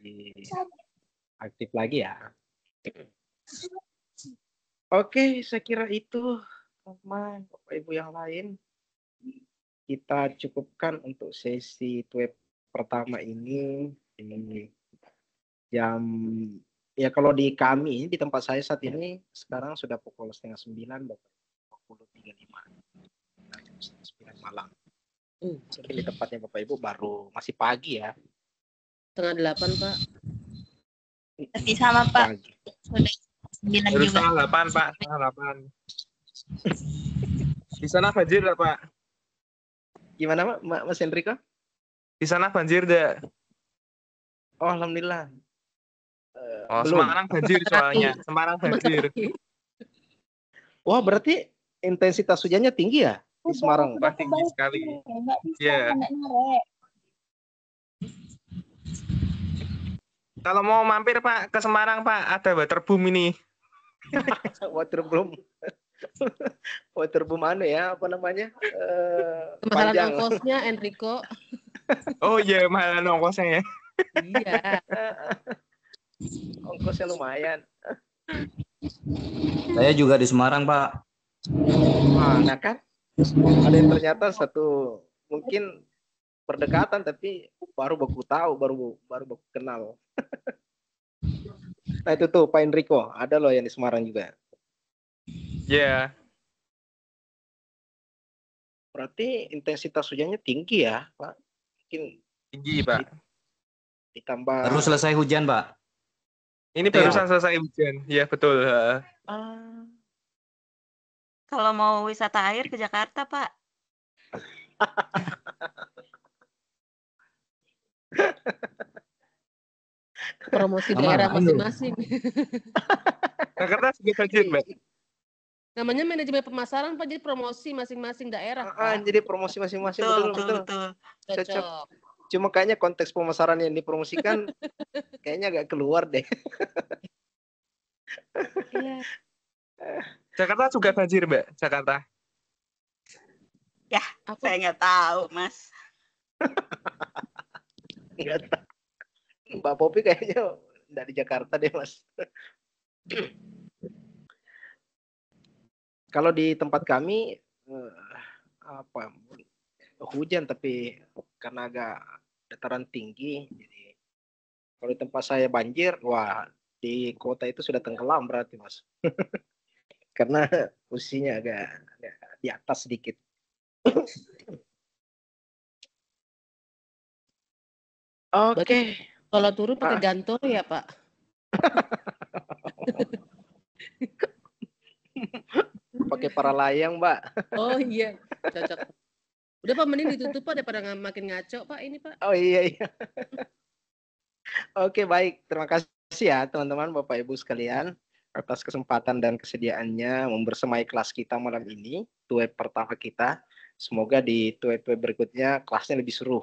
lebih aktif lagi ya. Oke, saya kira itu teman Bapak Ibu yang lain. Kita cukupkan untuk sesi web pertama ini di jam, ya kalau di kami di tempat saya saat ini sekarang sudah pukul 8:30 Bapak, 20.35 jam 9 malam. Mungkin di tempatnya Bapak Ibu baru masih pagi ya. 7:30, Pak. Tapi sama Pak. Sudah 9 Baru juga. 7:30, Pak. 7:30. Di sana banjir nggak, Pak? Gimana Mas Enrico? Di sana banjir nggak? Oh, alhamdulillah. Belum. Semarang banjir soalnya. Semarang banjir. Wah, berarti intensitas hujannya tinggi ya di Semarang? Wah, tinggi sekali. Iya. Kalau mau mampir Pak ke Semarang Pak, ada waterboom ini. Waterboom. Waterboom anu ya, apa namanya? Kemahalan ongkosnya, Enrico. Oh iya, mahalan ongkosnya ya. Iya. Ongkosnya lumayan. Saya juga di Semarang, Pak. Nah kan, ada yang ternyata satu mungkin berdekatan tapi baru baku tahu, baru baku kenal. Nah itu tuh Pak Enrico, ada loh yang di Semarang juga. Iya. Berarti intensitas hujannya tinggi ya, Pak? Mungkin tinggi, Pak. Ditambah. Baru selesai hujan, Pak. Ini barusan selesai hujan. Iya, betul. Kalau mau wisata air ke Jakarta, Pak. Promosi daerah masing-masing. Jakarta juga banjir, Mbak. Namanya manajemen pemasaran, Pak, jadi promosi masing-masing daerah. Jadi promosi masing-masing, betul. Cocok. Cuma kayaknya konteks pemasaran yang dipromosikan kayaknya agak keluar deh. Iya. Jakarta juga banjir, Mbak. Jakarta. Ya, saya nggak tahu, Mas. Nggak tahu. Mbak Popi kayaknya nggak di Jakarta deh, Mas. Kalau di tempat kami hujan, tapi karena agak dataran tinggi, jadi kalau di tempat saya banjir, wah di kota itu sudah tenggelam berarti, Mas. Karena posisinya agak di atas sedikit. Oke. Kalau turun pakai gantor ya, Pak? Pakai para layang, Mbak. Oh iya, cocok. Udah Pak, mending ditutup Pak daripada makin ngaco Pak ini Pak. Oh iya. Oke, baik. Terima kasih ya teman-teman Bapak Ibu sekalian atas kesempatan dan kesediaannya membersamai kelas kita malam ini, web pertama kita. Semoga di web berikutnya kelasnya lebih seru,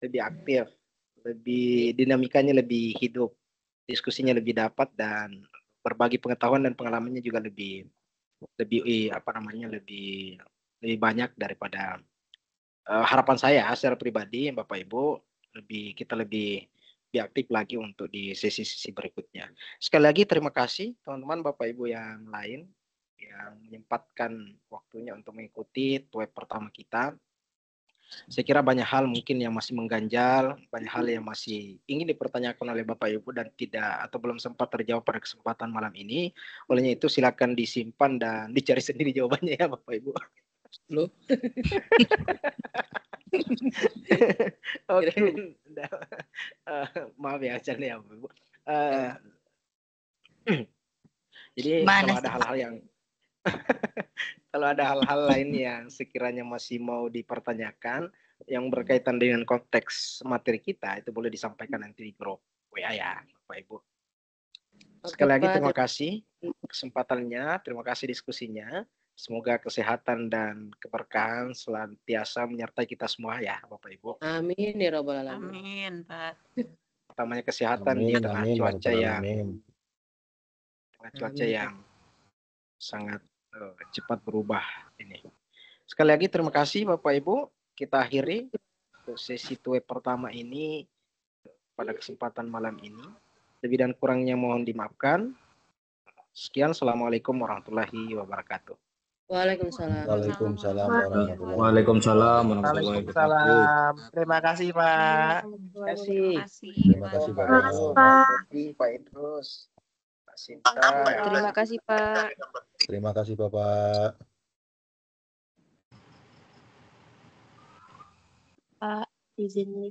lebih aktif, lebih dinamikanya lebih hidup, diskusinya lebih dapat, dan berbagi pengetahuan dan pengalamannya juga lebih banyak daripada harapan saya secara pribadi, Bapak Ibu, kita lebih aktif lagi untuk di sesi-sesi berikutnya. Sekali lagi terima kasih teman-teman Bapak Ibu yang lain yang menyempatkan waktunya untuk mengikuti web pertama kita. Saya kira banyak hal mungkin yang masih mengganjal, banyak hal yang masih ingin dipertanyakan oleh Bapak Ibu dan tidak atau belum sempat terjawab pada kesempatan malam ini. Olehnya itu silakan disimpan dan dicari sendiri jawabannya ya Bapak Ibu. Loh. Oke. Maaf ya canda ya Bapak Ibu. Jadi kalau ada hal-hal yang kalau ada hal-hal lain yang sekiranya masih mau dipertanyakan yang berkaitan dengan konteks materi kita, itu boleh disampaikan nanti di grup WA ya Bapak Ibu. Sekali lagi terima kasih kesempatannya, terima kasih diskusinya. Semoga kesehatan dan keberkahan senantiasa menyertai kita semua ya Bapak Ibu. Amin ya rabbal alamin. Amin, Pak. Utamanya kesehatan di tengah cuaca yang sangat cepat berubah ini. Sekali lagi terima kasih Bapak Ibu. Kita akhiri sesi web pertama ini pada kesempatan malam ini. Lebih dan kurangnya mohon dimaafkan. Sekian, assalamualaikum warahmatullahi wabarakatuh. Waalaikumsalam. Waalaikumsalam warahmatullahi wabarakatuh. Waalaikumsalam warahmatullahi wabarakatuh. Terima kasih Pak. Terima kasih. Terima kasih Pak. Pak Idrus. Pak Sinta. Terima kasih Pak. Terima kasih Bapak. Pak, izin